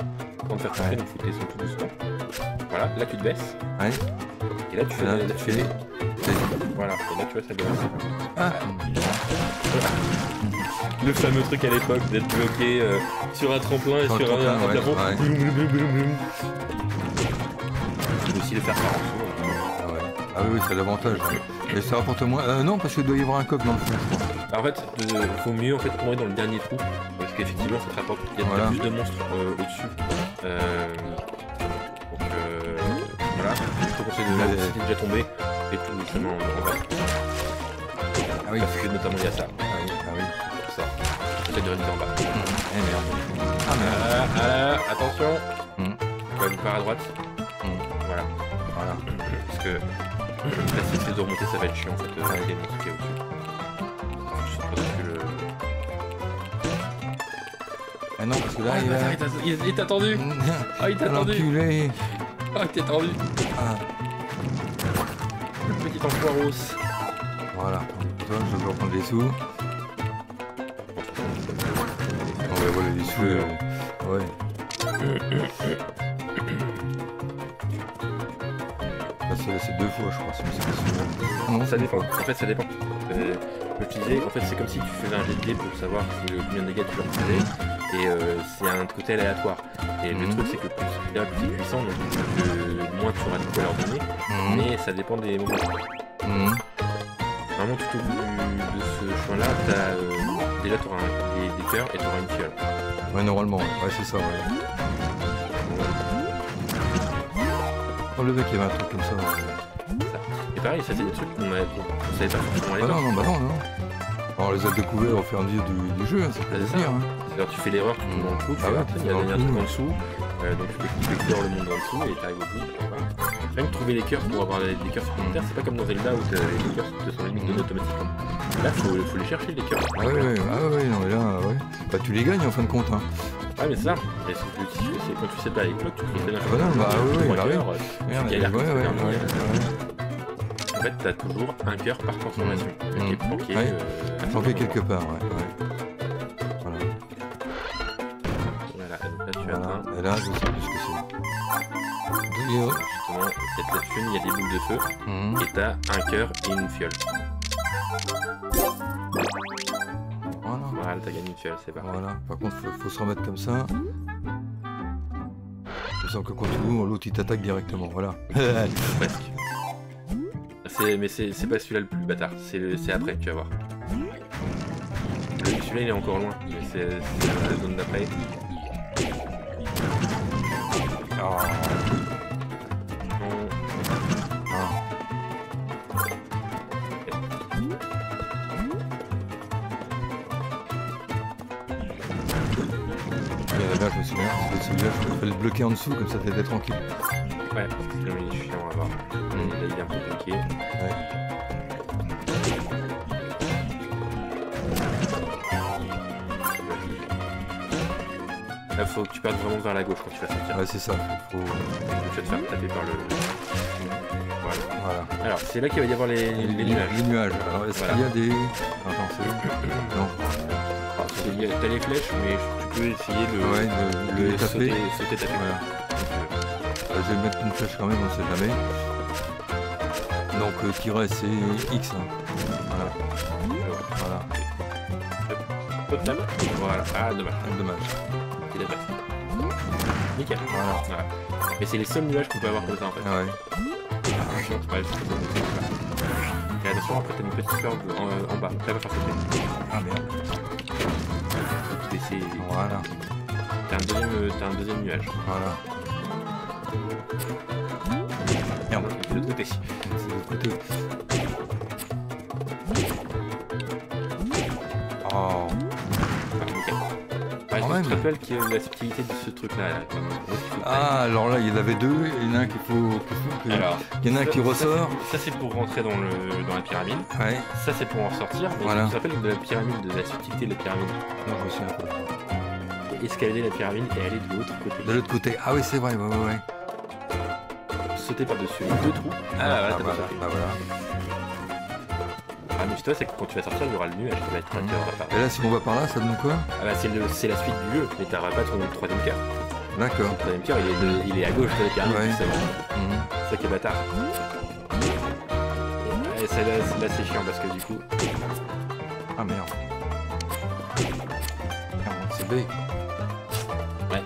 Quand de faire ta il faut descendre tout doucement. Voilà, là tu te baisses. Ouais. Et là tu fais, Là, tu fais des... Voilà, et là tu vois ça baisse. Ah. Le fameux truc à l'époque d'être bloqué sur un tremplin et Sur sur le tremplin, un ouais, plafond. ouais. Bloum, bloum, bloum, bloum, bloum. Tu peux aussi le faire par en dessous. Ah ouais. Ah oui, c'est l'avantage. Et ça rapporte moins. Non, parce qu'il doit y avoir un coq dans le fond, je crois. Alors, en fait, il faut mieux en fait tomber dans le dernier trou parce qu'effectivement ça te rapporte il y a Voilà. plus de monstres au-dessus. Donc voilà, je te conseille de si t'es déjà tombé et tout doucement en bas. Ah oui. Parce que notamment il y a ça. Ah oui. Tout ça. J'essaie de revenir en bas. Eh merde. Ah merde. Attention. Mm. Tu vas une part à droite. Voilà. Voilà. Parce que là si tu de remonter ça va être chiant en fait avec les monstres qui est au-dessus. Je sais pas si le... Ah non, parce que là, il t'a tendu. Ah il t'a tendu. L'enculé. Ah il t'a tendu. Ah. Le petit enfoiros. Voilà. Toi, je vais reprendre les sous. On va voler les sous. Ouais. Là, c'est deux fois, je crois. Si c'est non, Ça dépend. En fait, ça dépend. Comme je te disais, en fait, c'est comme si tu faisais un jet de dés pour savoir combien de dégâts tu leur faisais. et c'est un côté aléatoire. Et le truc c'est que plus c'est puissant, donc moins tu auras de quoi leur donner, mais ça dépend des moments. Vraiment tout au bout de ce chemin-là, déjà tu auras des cœurs et tu auras une fiole. Ouais, normalement, ouais, c'est ça, ouais. Oh, le mec, il y avait un truc comme ça. Et pareil, ça c'est des trucs qu'on savait pas forcément à l'époque. Ah non, bah non. Alors, on les a découverts au fur et à mesure du jeu, hein, c'est pas dire. Hein. Alors tu fais l'erreur, tu tombes dans le trou, tu vois, il y a un truc en dessous, donc tu explores le monde en dessous et tu arrives au bout. Voilà. Même trouver les cœurs pour avoir des cœurs supplémentaires, c'est pas comme dans Zelda où les cœurs te sont limite donnés automatiquement. Là, faut les chercher les cœurs. Ah ouais, non mais là, ouais. Bah tu les gagnes en fin de compte, hein. Ouais, mais c'est ça. Et c'est quand tu sais pas avec l'autre, tu crées d'un bah non, bah oui, tu galères. Ouais. En fait, t'as toujours un cœur par transformation. Qui est planqué. Planqué quelque part, ouais. Voilà. Voilà, donc là tu atteins. Et là, je sais plus ce que c'est. Justement, cette lune, il y a des boules de feu. Et t'as un cœur et une fiole. Voilà, t'as gagné une fiole, c'est parfait. Voilà, par contre, faut se remettre comme ça. Je sens que quand tu ouvres, l'autre il t'attaque directement, voilà. Presque. Mais c'est pas celui-là le plus bâtard, c'est après, tu vas voir. Celui-là il est encore loin, mais c'est la zone d'après. Là, je me souviens, celui-là, je peux le bloquer en dessous, comme ça t'étais tranquille. Ouais, parce que le menu est chiant à voir. Là, il est un peu bloqué. Ouais. Là, faut que tu partes vraiment vers la gauche quand tu vas sortir. Ouais, c'est ça. Tu vas te faire taper par le... Voilà. Alors, c'est là qu'il va y avoir les nuages. Les nuages. Alors, est-ce qu'il y a des... Attends, c'est... Non. T'as les flèches, mais tu peux essayer de sauter taper. Voilà. Je vais mettre une flèche quand même, on ne sait jamais. Donc tirer c'est X. Hein. Voilà. Voilà. Ah, dommage. Il est passé. Nickel. Voilà. Mais c'est les seuls nuages qu'on peut avoir comme ça en fait. Ah ouais. Et attention, après t'as une petite corde en bas. Ça va faire sauter. Ah merde. Voilà. T'as un deuxième nuage. Voilà. Merde, c'est de l'autre côté. C'est de l'autre côté. Oh. Je te rappelle qu'il y a la subtilité de ce truc là. Ah, alors là il y en avait deux, il y en a un qu'il faut alors, il y en a un qui ressort. Ça c'est pour rentrer dans la pyramide. Ouais. Ça c'est pour en sortir. Mais voilà. tu te rappelles de la pyramide, de la subtilité de la pyramide. Non, je me souviens pas. Escalader la pyramide et aller de l'autre côté. De l'autre côté. Ah oui, c'est vrai, ouais. Sauter par-dessus les deux trous. Voilà. Amuse-toi, c'est que quand tu vas sortir, il y aura le nuage qui va être un cœur. Et là, si on va par là, ça donne quoi? Ah bah c'est la suite du jeu, mais t'auras pas ton troisième cœur. D'accord. Le troisième cœur, il est à gauche de la pyramide, justement. C'est ça qui est bâtard. Et là, c'est chiant parce que du coup... Ah merde. C'est B. Ouais.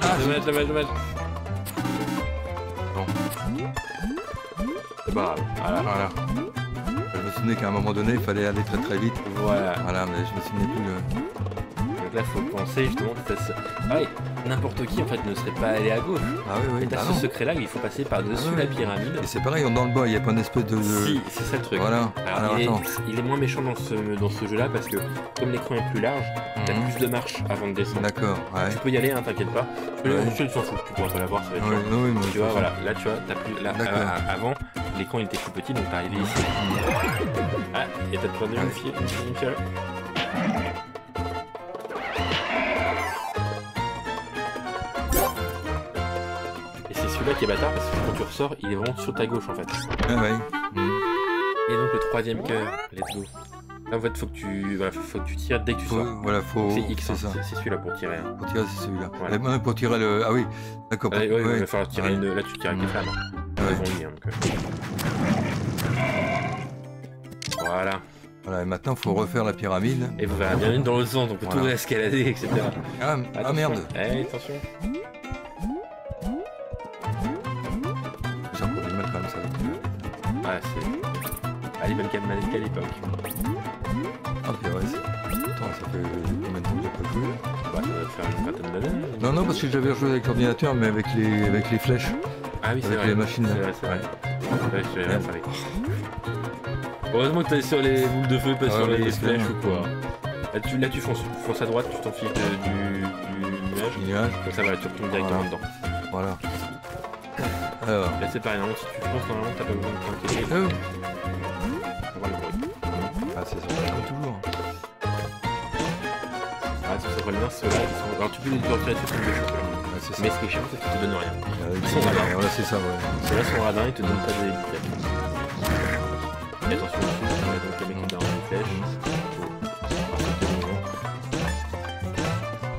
Ah, dommage. Bon. C'est pas grave. Voilà. Je me souvenais qu'à un moment donné, il fallait aller très très vite. Voilà, mais je me souvenais plus. Donc là, faut penser justement que n'importe qui en fait ne serait pas allé à gauche. Ah oui. Et t'as ce secret là où il faut passer par-dessus la pyramide. Et c'est pareil, dans le bas, il n'y a pas une espèce de... Si, c'est ça le truc. Voilà. Alors, il est moins méchant dans ce jeu là parce que comme l'écran est plus large, t'as plus de marche avant de descendre. D'accord, ouais. Tu peux y aller, hein, t'inquiète pas. Tu s'en fout, tu pourras pas l'avoir, ça va être oui, tu vois, voilà, là tu vois, t'as plus... Là, avant, l'écran il était plus petit, donc t'arrivais ici. Ah, et t'as perdu une fiole. Et c'est celui-là qui est bâtard parce que quand tu ressors, il est vraiment sur ta gauche en fait. Ah ouais. Et donc le troisième cœur, let's go. Là en fait faut que tu tires dès que tu sors. Voilà, c'est X, c'est ça. C'est celui-là pour tirer. Hein. Pour tirer, c'est celui-là. Voilà. Même pour tirer le... Ah oui, d'accord. Il va falloir tirer une... Là tu tires avec tes flammes. Devant lui, hein, donc... Voilà. Voilà, Ouais, maintenant, faut refaire la pyramide. Et vous verrez bien dans l'autre sens, on peut tout escalader, etc. Ah merde. Attention. J'ai encore du mal quand même, ça. Ah, c'est... Allez, même qu'à l'époque. Ok, ouais, attends, ça fait combien de temps que j'ai pas joué là? Bah, ça va faire une vingtaine d'années. Non, parce que j'avais rejoué avec l'ordinateur, mais avec les flèches. Ah oui, c'est avec vrai. les machines. C'est vrai. Heureusement que t'es sur les boules de feu, pas sur les flèches ou quoi. Là, tu fonces à droite, tu t'en fiches du nuage. Comme ça, voilà, tu retombes directement dedans. Voilà. Alors. Là, c'est pareil, normalement, si tu fonces, normalement, t'as pas besoin de t'inquiéter. On va le bruit. Ah, c'est ça, comme toujours. Ah, ça s'appelle bien, ceux-là, ils sont... Alors, tu peux les retirer sur le chocolat. Mais ce qui est chiant, c'est qu'ils te donnent rien. Ils sont radins. Voilà, c'est ça, ouais. Ceux-là sont radins, ils te donnent pas de étiquette. Et attention dessus, donc les mecs qui donnent des flèches.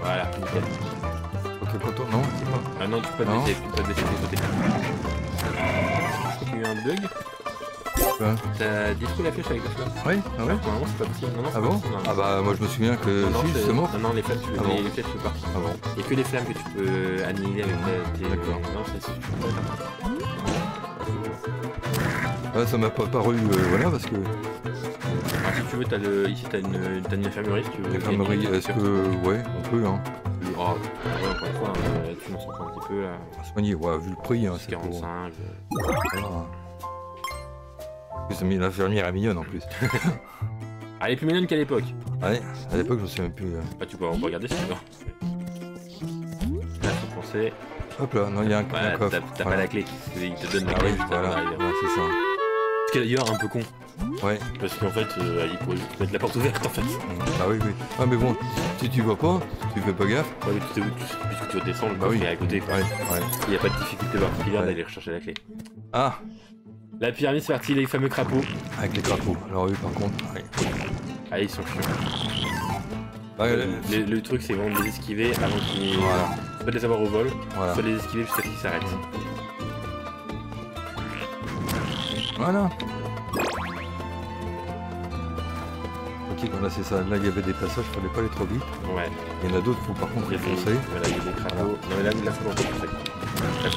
Voilà, nickel. Ok, contour, non, c'est pas. Ah non, tu peux pas baisser, des côtés. Je crois qu'il y a eu un bug. Ouais. T'as dispo la flèche avec la flamme? Oui, ah ouais. Normalement c'est pas possible. Non, ah bon? Ah bah moi je me souviens que si, justement. Non, les flammes, les flèches tu peux pas. Ah bon? Il y a que les flammes que tu peux annihiler avec tes... D'accord. Non, c'est sûr. Ouais, ça m'a pas paru, voilà, parce que... Alors, si tu veux, ici t'as une infirmerie si tu veux. L'infirmerie, est-ce que... Ouais, on peut, hein. Oh, ouais, encore une fois, tu m'en sors un petit peu, là. À soigner, ouais, vu le prix, hein, c'est 45. Voilà. Plus l'infirmière est mignonne en plus. Elle est plus mignonne qu'à l'époque. Ouais, à l'époque je me souviens plus. Ah, tu peux regarder si tu veux. Là, faut penser. Hop là, non, il y a un coffre. T'as pas la clé. Il te donne la Ah clé. oui, voilà, c'est ça. Ce qui est d'ailleurs un peu con. Ouais. Parce qu'en fait, il pourrait juste mettre la porte ouverte en fait. Ah oui. Ah mais bon, si tu vois pas, tu fais pas gaffe. Ouais, mais puisque tu vas descendre, le coffre est à côté. Ouais. Il n'y a pas de difficulté particulière d'aller rechercher la clé. Ah. La pyramide, c'est parti, les fameux crapauds. Avec les crapauds. Alors eux par contre, Ah, ils sont chiants. Ouais, le truc, c'est vraiment de les esquiver avant qu'ils... Voilà. Soit de les avoir au vol, voilà. soit de les esquiver jusqu'à ce qu'ils s'arrêtent. Voilà. Ok, voilà, c'est ça. Là, il y avait des passages, il fallait pas aller trop vite. Ouais. Il y en a d'autres, faut par contre les foncer. Voilà, il y a des crapauds. Non, mais là, faut pas pousser. Là,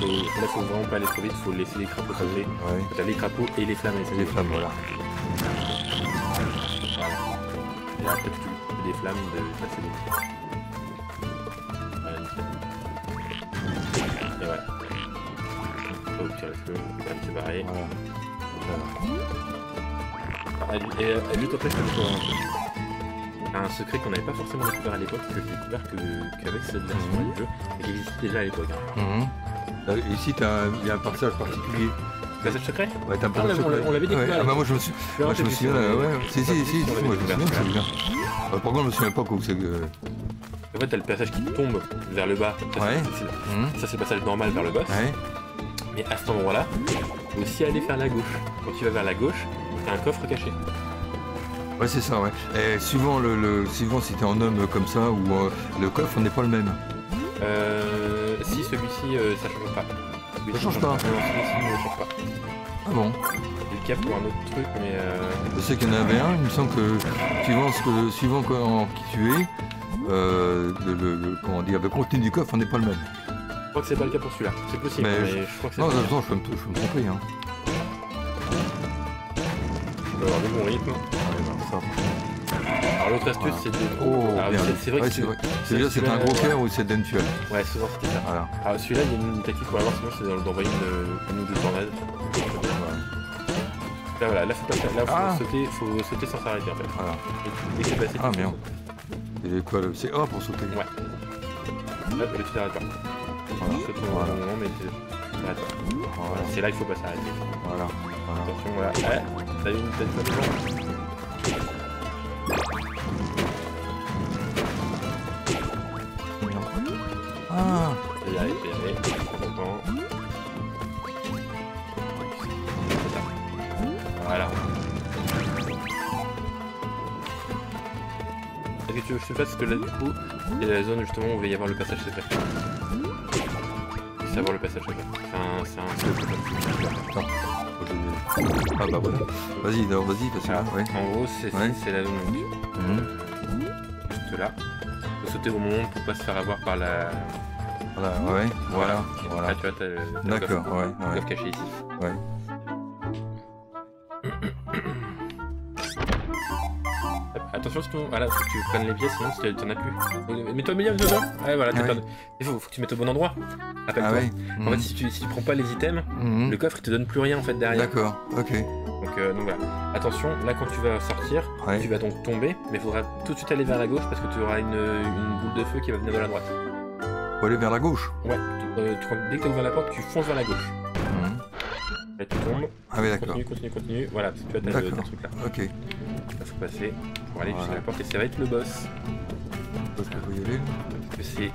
faut vraiment pas aller trop vite, faut laisser les crapauds sauter. Ouais. T'as les crapauds et les flammes. Les flammes, voilà. Et là, après, tu mets des flammes, ça c'est bon. Voilà, nickel. Et voilà. Oh, tiens, le feu, c'est pareil. Voilà. Et lui, après, je te découvre un secret qu'on n'avait pas forcément découvert à l'époque, que j'ai découvert qu'avec cette version du jeu, et qui existait déjà à l'époque. Ici, il y a un passage particulier. Passage secret? Ouais, t'as un passage secret. On l'avait découvert. Ah bah moi je me suis... Moi je me souviens, ouais. Si, moi je me souviens, c'est bien. Par contre, je me souviens pas où c'est que... En fait, t'as le passage qui tombe vers le bas. Ça, c'est le passage normal vers le boss. Ouais. Mais à cet endroit-là, faut aussi aller vers la gauche. Quand tu vas vers la gauche, t'as un coffre caché. Ouais, c'est ça, ouais. Et suivant suivant si t'es en homme comme ça, ou le coffre n'est pas le même. Si, celui-ci, ça change pas. Ça change pas? Non, celui-ci ne change pas. Ah bon? J'ai le cap pour un autre truc, mais... Je sais qu'il y en avait un, il me semble que suivant qui tu es, comment dire, le contenu du coffre n'est pas le même. Je crois que c'est pas le cas pour celui-là. C'est possible, mais je crois que c'est... Non, attends, je peux me tromper, hein. On va avoir le bon rythme. Alors l'autre astuce, c'est de... c'est vrai que Celui-là, c'est un gros cœur ou c'est dentuel? Ouais, souvent c'était ça. Voilà. Alors celui-là, il y a une tactique pour l'avoir, sinon c'est d'envoyer une ou deux tornades. Là, voilà, là, faut sauter sans s'arrêter en fait. Voilà. Et c'est passé. Ah merde. Et quoi, c'est A pour sauter? Ouais. Hop, là, tu t'arrêtes pas. Voilà. Tu sautes au moment, mais tu t'arrêtes pas. Voilà. C'est là qu'il faut pas s'arrêter. Voilà. Attention, voilà. Ah, t'as eu une tête de devant. Ah. Et y aller, prends ton temps. Voilà. Est-ce que tu veux que je te fasse? Parce que là, du coup, c'est la zone justement où il va y avoir le passage secret. Savoir le passage secret. C'est un Attends, faut que Ah bah voilà. Vas-y, vas-y, parce que Alors, ouais. en gros, c'est Ouais. la zone donc, juste là. Faut sauter au moment pour pas se faire avoir par la... Voilà, ouais, voilà, Là, voilà. tu vois, t'as le D'accord, coffre, ouais, le ouais, coffre caché ici. ouais. Attention, sinon, voilà, faut que tu prennes les pièces, sinon t'en as plus. Mets-toi au milieu, dedans. Ouais, voilà, t'as Ouais. perdu. Il faut que tu mettes au bon endroit. Rappelle-toi. Ah ouais. En fait, si tu prends pas les items, Mhm. le coffre il te donne plus rien en fait derrière. D'accord, ok. Donc voilà. Attention, là quand tu vas sortir, Ouais. tu vas donc tomber, mais il faudra tout de suite aller vers la gauche parce que tu auras une boule de feu qui va venir de la droite. Faut aller vers la gauche. Ouais, dès que tu as ouvert la porte, tu fonces vers la gauche. Mhm. Là tu tombes, Ah oui, d'accord. continue. Voilà, tu vois, t'as le D'accord. truc là. Ok. Là, faut passer pour aller jusqu'à Voilà. la porte et ça va être le boss. Donc, faut y aller. Que c'est.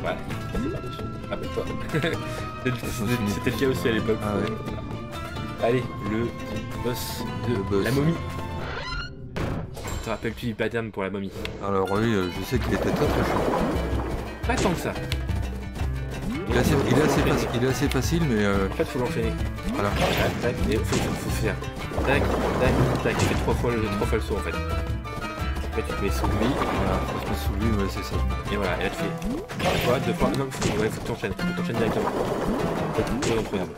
Voilà, il faut passer par-dessus. Rappelle-toi. C'était le cas aussi à l'époque. Ah ouais. Allez, le boss de Le boss. la momie. Te rappelles-tu du pattern pour la momie? Alors oui, je sais qu'il était très très chaud. Pas tant que ça. Il est assez facile, mais En fait, faut l'enchaîner. voilà. Tac, tac, et faut faire. Tac, tac, tac. Tu fais trois fois le saut en fait. Après, tu te mets sous lui. Voilà, faut se mettre sous lui, ouais, c'est ça. Et voilà, et là tu fais une fois, deux fois. Non, faut que tu enchaînes. Faut que tu enchaînes directement. Faut que tu regardes.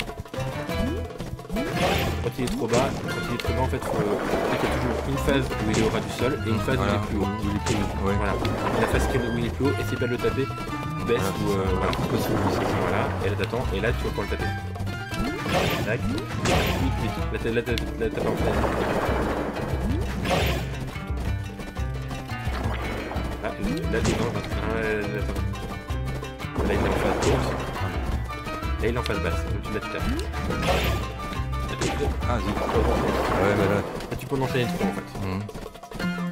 Quand il est trop bas, en fait, faut. Il y a toujours une phase où il est au ras du sol et une phase Voilà, où il est plus haut. où il est plus haut, ouais. Voilà. La phase où il est plus haut, essaye pas de le taper. Tu baisses ou voilà. Pas sous lui, c'est ça. Voilà, et là t'attends, et là tu vas pouvoir le taper. Tac. Vite. Là t'as pas en fait. Là, dedans, là il est en phase haute. Là il est en phase basse, donc tu la tapes. Ah, zut. Ouais, bah là. Là tu peux en enchaîner 3 en fait. Mhm.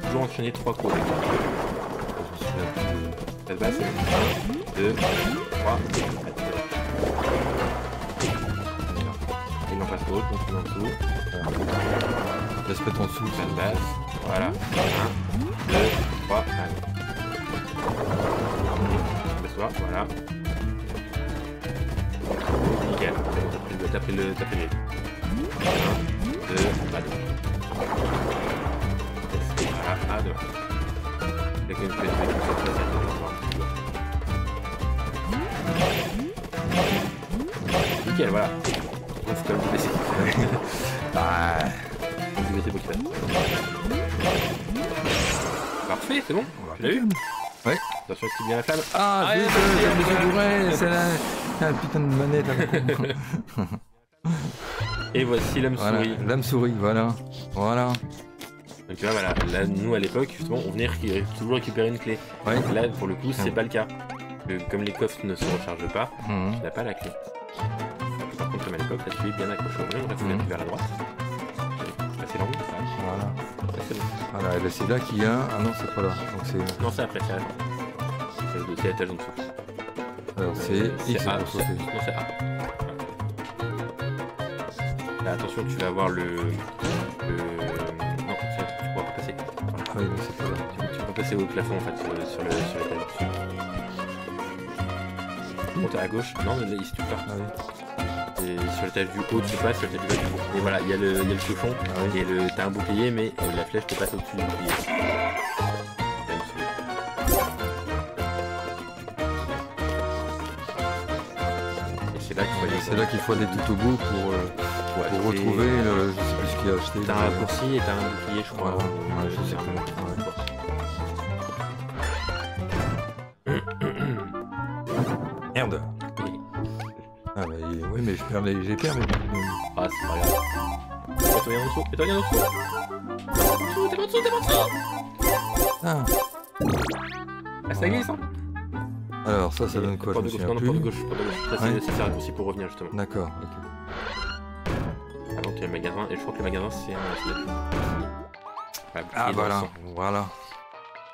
Toujours enchaîner 3 coups. Je me souviens plus de- Phase basse, 1, 2, 3. Il est en phase haute, donc il est en dessous. Laisse mettre en dessous. Phase basse, voilà. 1, 2, 3, allez. Baisse-toi, voilà. Nickel, t'as pris le 1, 2, à 2. Voilà, à 2. Dès que tu fais ça, nickel, voilà. On faut quand même te baisser. Ah, On peut baisser pour qu'il fasse. Parfait, c'est bon. Tu l'as eu? ouais. Attention, active bien la flamme. Ah, Allez, zut, vas-y, je me suis voilà. bourré, c'est la putain de manette. Et voici l'homme Voilà, souris. l'âme souris, voilà. Voilà. Donc tu vois, voilà, là, nous à l'époque, justement, on venait toujours récupérer une clé. Ouais. Donc là, pour le coup, c'est pas le cas. Comme les coffres ne se rechargent pas, Mhm. tu n'as pas la clé. Par contre, comme à l'époque, là, tu es bien accroché au mur, là, tu vas vers la droite. C'est long, ça. Voilà. Ça, c'est bon. Voilà, et là, c'est là qu'il y a un. Ah non, c'est pas là. Donc c'est. Non, c'est après, c'est l'étage en dessous. Alors c'est X A, pour sauter. non, c'est A. Là, attention, tu vas avoir le... Non, tu pourras pas passer. Voilà. Ah oui, mais c'est pas là. Tu peux passer au plafond en fait sur l'étage dessus. Monte à gauche. Non, mais là, ici tu peux pas. Ah oui. Et sur l'étage du haut, tu passes, sur l'étage du bas, tu montes. Et voilà, il y a le cochon. Ah oui. Et t'as un bouclier, mais la flèche te passe au-dessus du bouclier. Et c'est là qu'il faut aller. C'est là qu'il faut aller tout au bout pour retrouver le. Je sais plus ce qu'il a acheté. T'as un raccourci et t'as un bouclier, je crois. Voilà. Ouais, Ouais, je sais un- plus. Merde. Ah bah oui, mais j'ai perdu mes. Ah, c'est pas grave. Fais-toi bien en dessous, fais-toi bien en dessous. T'es en dessous. Ah. Ah, ça glisse, hein. Alors ça donne quoi? Je me souviens porte de plus. gauche, porte de gauche. Ça, Ouais. c'est un raccourci pour revenir, justement. D'accord. Ok. Avant qu'il y ait le magasin, et je crois que le magasin, c'est un... Voilà, Ah bouclier dans le voilà, sang. voilà.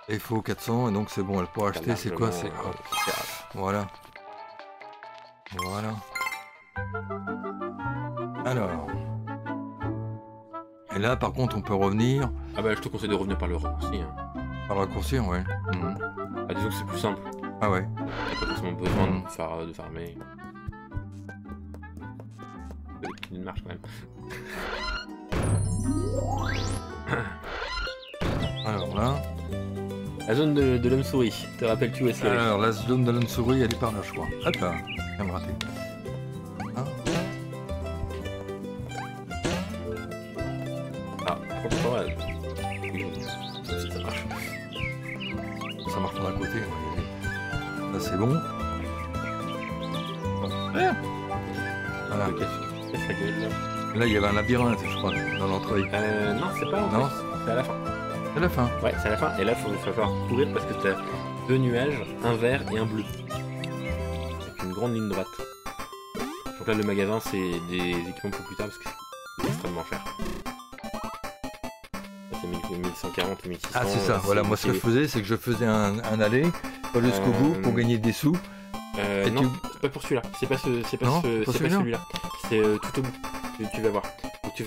Il faut 400 et donc c'est bon. Elle pourra acheter. C'est quoi? C'est Largement, c'est rare. voilà. Voilà. Alors. Et là, par contre, on peut revenir Ah bah, je te conseille de revenir par le raccourci. Hein. par raccourcir, ouais. Mhm. Ah, disons que c'est plus simple. Ah ouais. T'as pas forcément besoin Mhm. de farmer. continue de marche quand même. Alors là. La zone de l'homme-souris, te rappelles-tu où est-ce qu'elle est? Alors la zone de l'homme-souris, elle est par là, je crois. Hop là, je viens de rater. Hein? Ah, prends pas mal. Si ça marche. Ça marche pas d'un côté. Ouais. Là c'est bon. Ouais. Voilà. Casse la gueule, là. Là il y avait un labyrinthe, je crois, dans l'entrée. Non, c'est pas Non, c'est à la fin. c'est la fin. Ouais, c'est à la fin. Et là, il va falloir courir parce que t'as 2 nuages, un vert et un bleu. Avec une grande ligne droite. Donc là, le magasin, c'est des équipements pour plus tard parce que c'est extrêmement cher. Ça, c'est 1140 ou 1600. Ah c'est ça, voilà, moi ce que je faisais, c'est que je faisais un aller, pas jusqu'au bout, pour gagner des sous. Et non, c'est pas pour celui-là. C'est pas celui-là. C'est tout au bout. Tu vas voir. Donc, je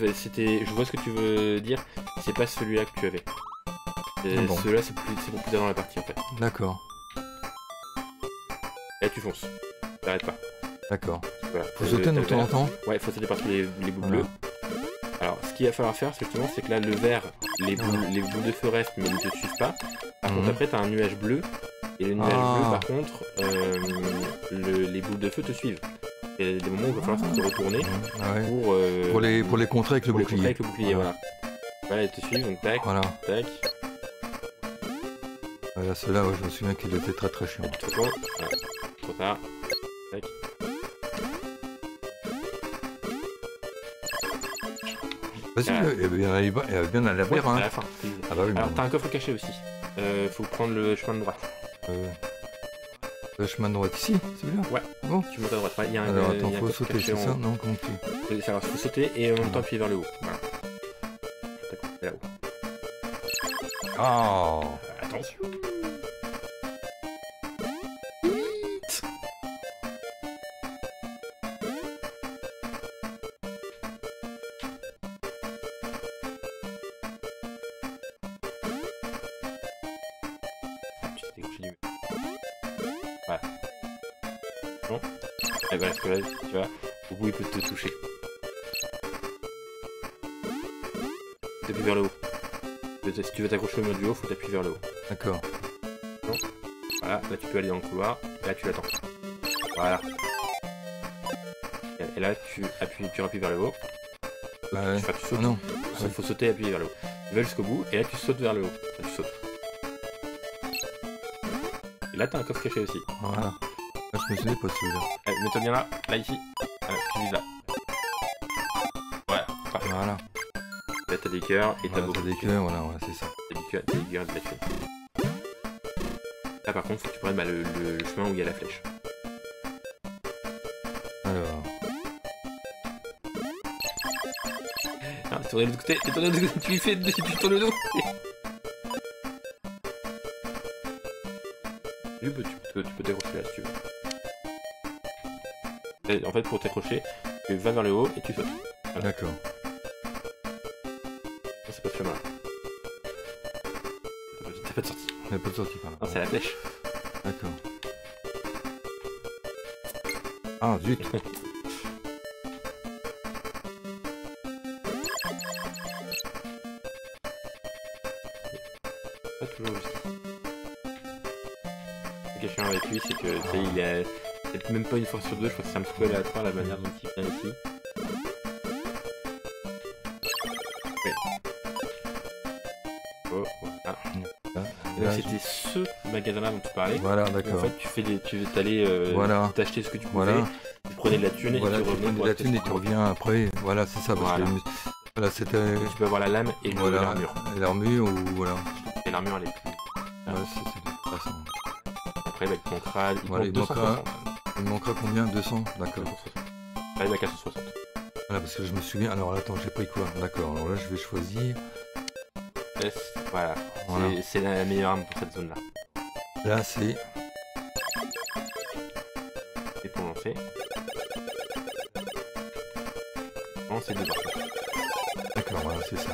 vois ce que tu veux dire. C'est pas celui-là que tu avais. Bon. Celui-là, c'est pour plus tard dans la partie en fait. D'accord, Là, tu fonces. T'arrêtes pas. d'accord. Voilà. Faut sauter de temps en temps. Ouais, il faut sauter par-dessus les boules Voilà. bleues. Alors, ce qu'il va falloir faire, justement, c'est que là, le vert, les boules de feu restent, mais ils ne te suivent pas. Par contre, après, t'as un nuage bleu. Et le nuage bleu, par contre, les boules de feu te suivent. Il y a des moments où il va falloir se retourner Ah ouais. Pour les contrer avec le bouclier. Avec le bouclier, voilà. Voilà, ils te suivent, donc tac, Voilà. tac. Voilà, ceux-là, ouais, je me souviens qu'il était très très chiant. Tu te retournes, voilà. Trop tard. Tac. Vas-y, il y avait bien un labyrinthe. À la fin. Ah bah oui, Alors, mais t'as un coffre caché aussi. Faut prendre le chemin de droite. le chemin de droite ici, celui-là. Ouais. Bon. Tu montes à droite. Il y a un, Alors il y a attends, un faut coffre sauter, caché c'est en ça? haut. Non, comment tu... Il faut sauter et en même temps appuyer vers le haut. Voilà. Tac, c'est là-haut. Oh. Attention. Tu t'es décroché du mur. Voilà. Bon. Et voilà, parce que là, tu vois, au bout il peut te toucher. T'appuies vers le haut. Si tu veux t'accrocher au mur du haut, faut t'appuyer vers le haut. D'accord. Voilà, là tu peux aller dans le couloir, et là tu l'attends. Voilà. Et là tu appuies vers le haut. Ouais. Enfin, tu sautes. Ah non. Il faut sauter et appuyer vers le haut. Tu vas jusqu'au bout, et là tu sautes vers le haut. Là, tu sautes. Et là t'as un coffre caché aussi. Voilà. Là, je me souviens pas de celui-là. Allez, mets-toi bien là ici. Voilà, tu vises là. Voilà, parfait. Voilà. Là t'as des cœurs et t'as Voilà, beaucoup t'as de des cœurs, voilà, ouais, c'est ça. T'as des cœurs et de la thune. Là par contre, faut que tu prennes le chemin où il y a la flèche. Alors. Ah, t'es tourné de l'autre côté, tu lui fais, tu tournes le dos. Tu peux t'accrocher là si tu veux. Et en fait, pour t'accrocher, tu vas vers le haut et tu sautes. Voilà. D'accord. Non, c'est pas ce chemin là. T'as pas de sortie. Il n'y a pas de sortie par là. Non, c'est la flèche. D'accord. Ah, zut. Pas toujours juste. Ce qui est chiant avec lui, c'est que tu sais, il est peut-être même pas une fois sur deux, je crois que c'est un petit peu aléatoire la manière dont il vient ici. Ouais. Oh, voilà. Là, C'était ce magasin-là dont tu parlais. voilà, En d'accord. fait, tu veux t'aller Voilà. t'acheter ce que tu pouvais, Voilà. tu prenais de la thune Voilà, et tu tu revenais prends pour de la acheter thune ce et que tu tu reviens après. Voilà, c'est ça. Parce Voilà. que voilà, c'était. Tu peux avoir la lame et Voilà. l'armure. Et l'armure ou voilà. Et l'armure, elle est plus. Ouais, c'est intéressant. Après, bah, il te manquera, Voilà, il 260. Il me manquera combien? 200? D'accord. T'arrives à 460. Voilà, parce que je me souviens. Alors attends, j'ai pris quoi? D'accord. Alors là, je vais choisir. Voilà. Voilà. C'est la meilleure arme pour cette zone-là. Là, c'est. Et pour lancer. Lancer dedans. D'accord, voilà, c'est ça.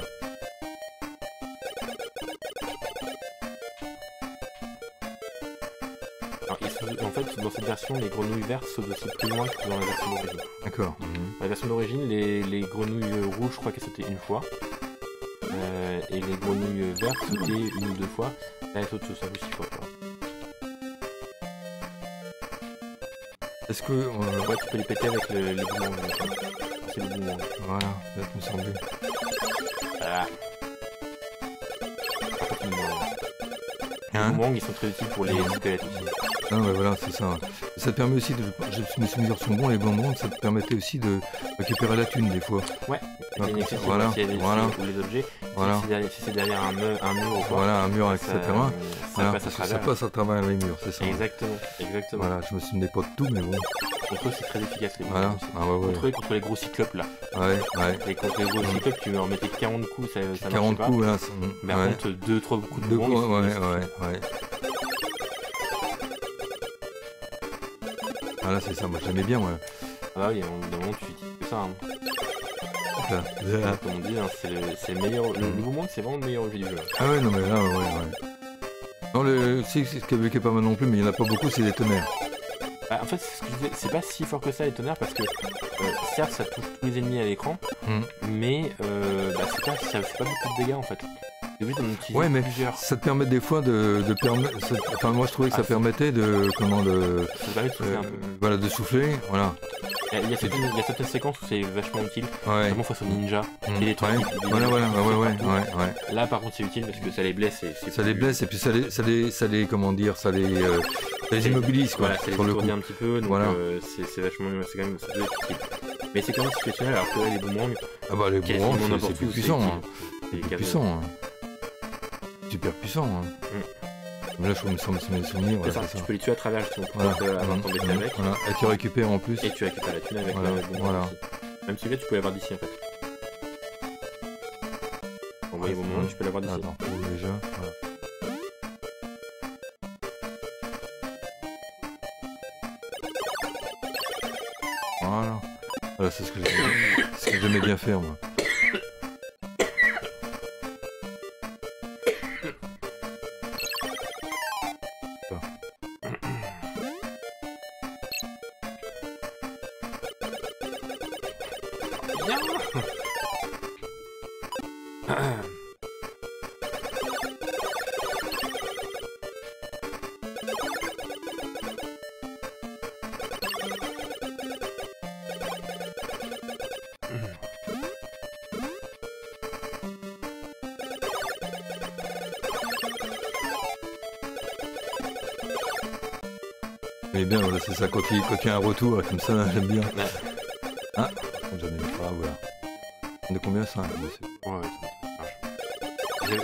Alors, en fait, tu dans cette version, les grenouilles vertes sautent aussi plus loin que dans la version d'origine. D'accord. Dans la version d'origine, les grenouilles rouges, je crois qu'elles sautaient une fois. Et les grenouilles vertes sautaient une ou deux fois. Là, elles sautent 5 ou 6 fois. Quoi. Est-ce que... Ouais, tu peux les péter avec les boomerangs. C'est le boomerang. Voilà, ça me semblait. Voilà. Les Hein? boomerangs, ils sont très utiles pour les squelettes aussi. Non, mais voilà, c'est ça. Ça te permet aussi de... Mes souvenirs sont bons, les bonbons, ça te permettait aussi de récupérer la thune, des fois. Ouais, Donc, une accessible voilà, si voilà. ou les objets. Voilà. Si c'est derrière un mur ou quoi. Voilà, un mur, etc. Ça Voilà, passe à parce que ça travers. passe à travers les murs, c'est ça. Exactement, exactement. Voilà, je me souvenais pas de tout, mais bon. Contre eux, c'est très efficace les Voilà. boomerangs. Ah ouais, ouais. Contre les gros cyclopes là. Ouais, ouais. Et contre les gros cyclopes, tu leur mettais 40 coups, ça 40 marchait coups, là. pas. Mais par Ouais. contre, 2-3 coups de Deux boomerang, coups, ouais, ils- ouais. Ah là, c'est ça, moi j'aimais bien, moi. Ah bah oui, au bout d'un moment, tu utilises que ça. Hein. Là. Comme on dit, hein, c'est le meilleur. Le boomerang, c'est vraiment le meilleur objet du jeu. Ah ouais, non, mais là, ouais. Non, c'est ce qui est pas mal non plus, mais il n'y en a pas beaucoup, c'est des tonnerres. Bah, en fait, c'est ce que je disais, c'est pas si fort que ça les tonnerres parce que certes, ça touche tous les ennemis à l'écran, mais bah, ça fait pas beaucoup de dégâts en fait. T'es obligé d'en utiliser Ouais, mais plusieurs. ça te permet des fois de permettre. Enfin, moi je trouvais que ça permettait de. Comment de. Ça te permet de souffler un peu. Voilà, de souffler, voilà. Il y a certaines séquences où c'est vachement utile, Ouais. notamment face aux ninjas. Et les trucs Ouais, qui- voilà, ouais. Là, par contre, c'est utile parce que ça les blesse. Ça les blesse et puis ça les comment dire, ça les immobilise quoi. Voilà, ça les sur le coup. étourdit un petit peu, donc Voilà. c'est vachement, c'est quand même, ça doit être utile. Mais c'est quand même situationnel, alors que là, les boomerangs, Ah bah les quasiment boomerangs, n'importe c'est plus où, puissant. utile. Hein. C'est plus cadeau. puissant. Hein. Super puissant. Hein. Mais là, je me semble mes souvenirs. C'est Voilà, ça, c'est tu ça. peux les tuer à travers justement pour Voilà. avoir ton BT avec, Voilà. Et tu récupères en plus. et tu récupères la thune avec Voilà, le boomerang voilà. aussi. Même celui-là, tu peux l'avoir d'ici en fait. Envoyer Ouais, boomerang, tu peux l'avoir d'ici. Attends, oh, déjà. Voilà. Voilà, c'est ce que j'aimais bien faire moi. Mais bien, voilà, c'est ça, quand il y a un retour, comme ça, j'aime bien. Ouais. Ah, j'en ai pas, voilà. On est combien, ça? Ouais,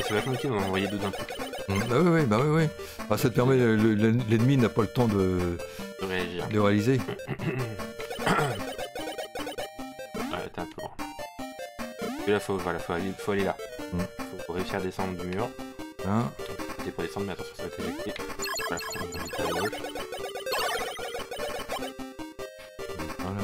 c'est vachement utile d'en envoyer deux d'un coup, Bah oui. Ah, ça te permet, l'ennemi n'a pas le temps de réagir. réaliser. Ouais, t'es un peu loin. Et là, faut aller là. Faut réussir à descendre du mur. Hein? T'es pour descendre, mais attention, ça va t'éjecter. Voilà, faut qu'on vite à gauche. Voilà.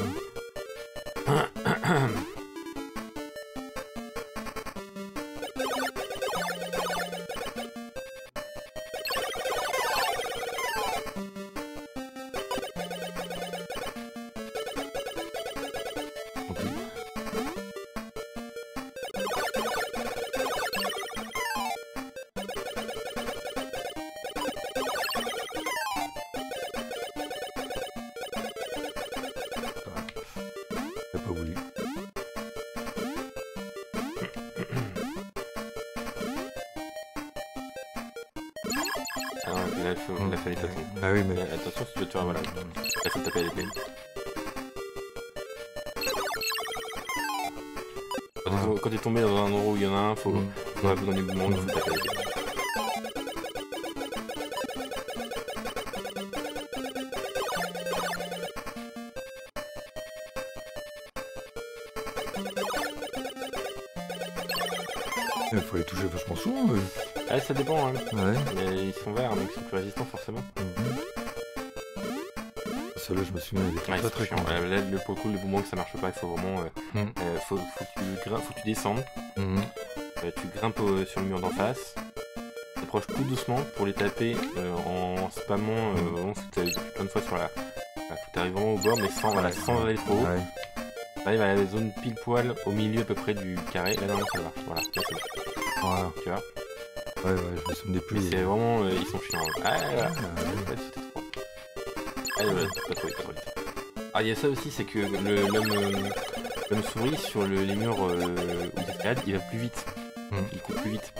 T'as pas voulu. Ah, là, il fallait t'attendre. Ah oui, mais... Attention, si tu veux te faire, voilà. Là, faut taper à l'épée. Quand t'es tombé dans un endroit où il y en a un, faut dans les mouvements, il faut taper à l'épée. Il faut les toucher vachement souvent. Ah, ça dépend, hein. Ouais. Mais ils sont verts, donc ils sont plus résistants forcément. Celle-là, je me souviens, elle était Ouais, très c'est très chiant. con. Là, pour le coup, le boomerang, ça marche pas, il faut vraiment... faut que tu descendes, tu grimpes sur le mur d'en face, t'approches tout doucement pour les taper en spammant vraiment ce que t'as vu plein de fois sur la... Faut t'arrives vraiment au bord mais sans, voilà, sans aller trop haut. Ouais. T'arrives à la zone pile poil au milieu à peu près du carré, là non ça va, voilà, là, c'est bon. Voilà. Tu vois. Ouais, je me souvenais plus. Mais c'est vraiment, ils sont chiants. Ah voilà. Ouais. Ouais, c'était trop. Allez, voilà, pas trop vite, pas trop vite. Ah, il y a ça aussi, c'est que l'homme souris sur les murs où il escalade, il va plus vite. Il court plus vite.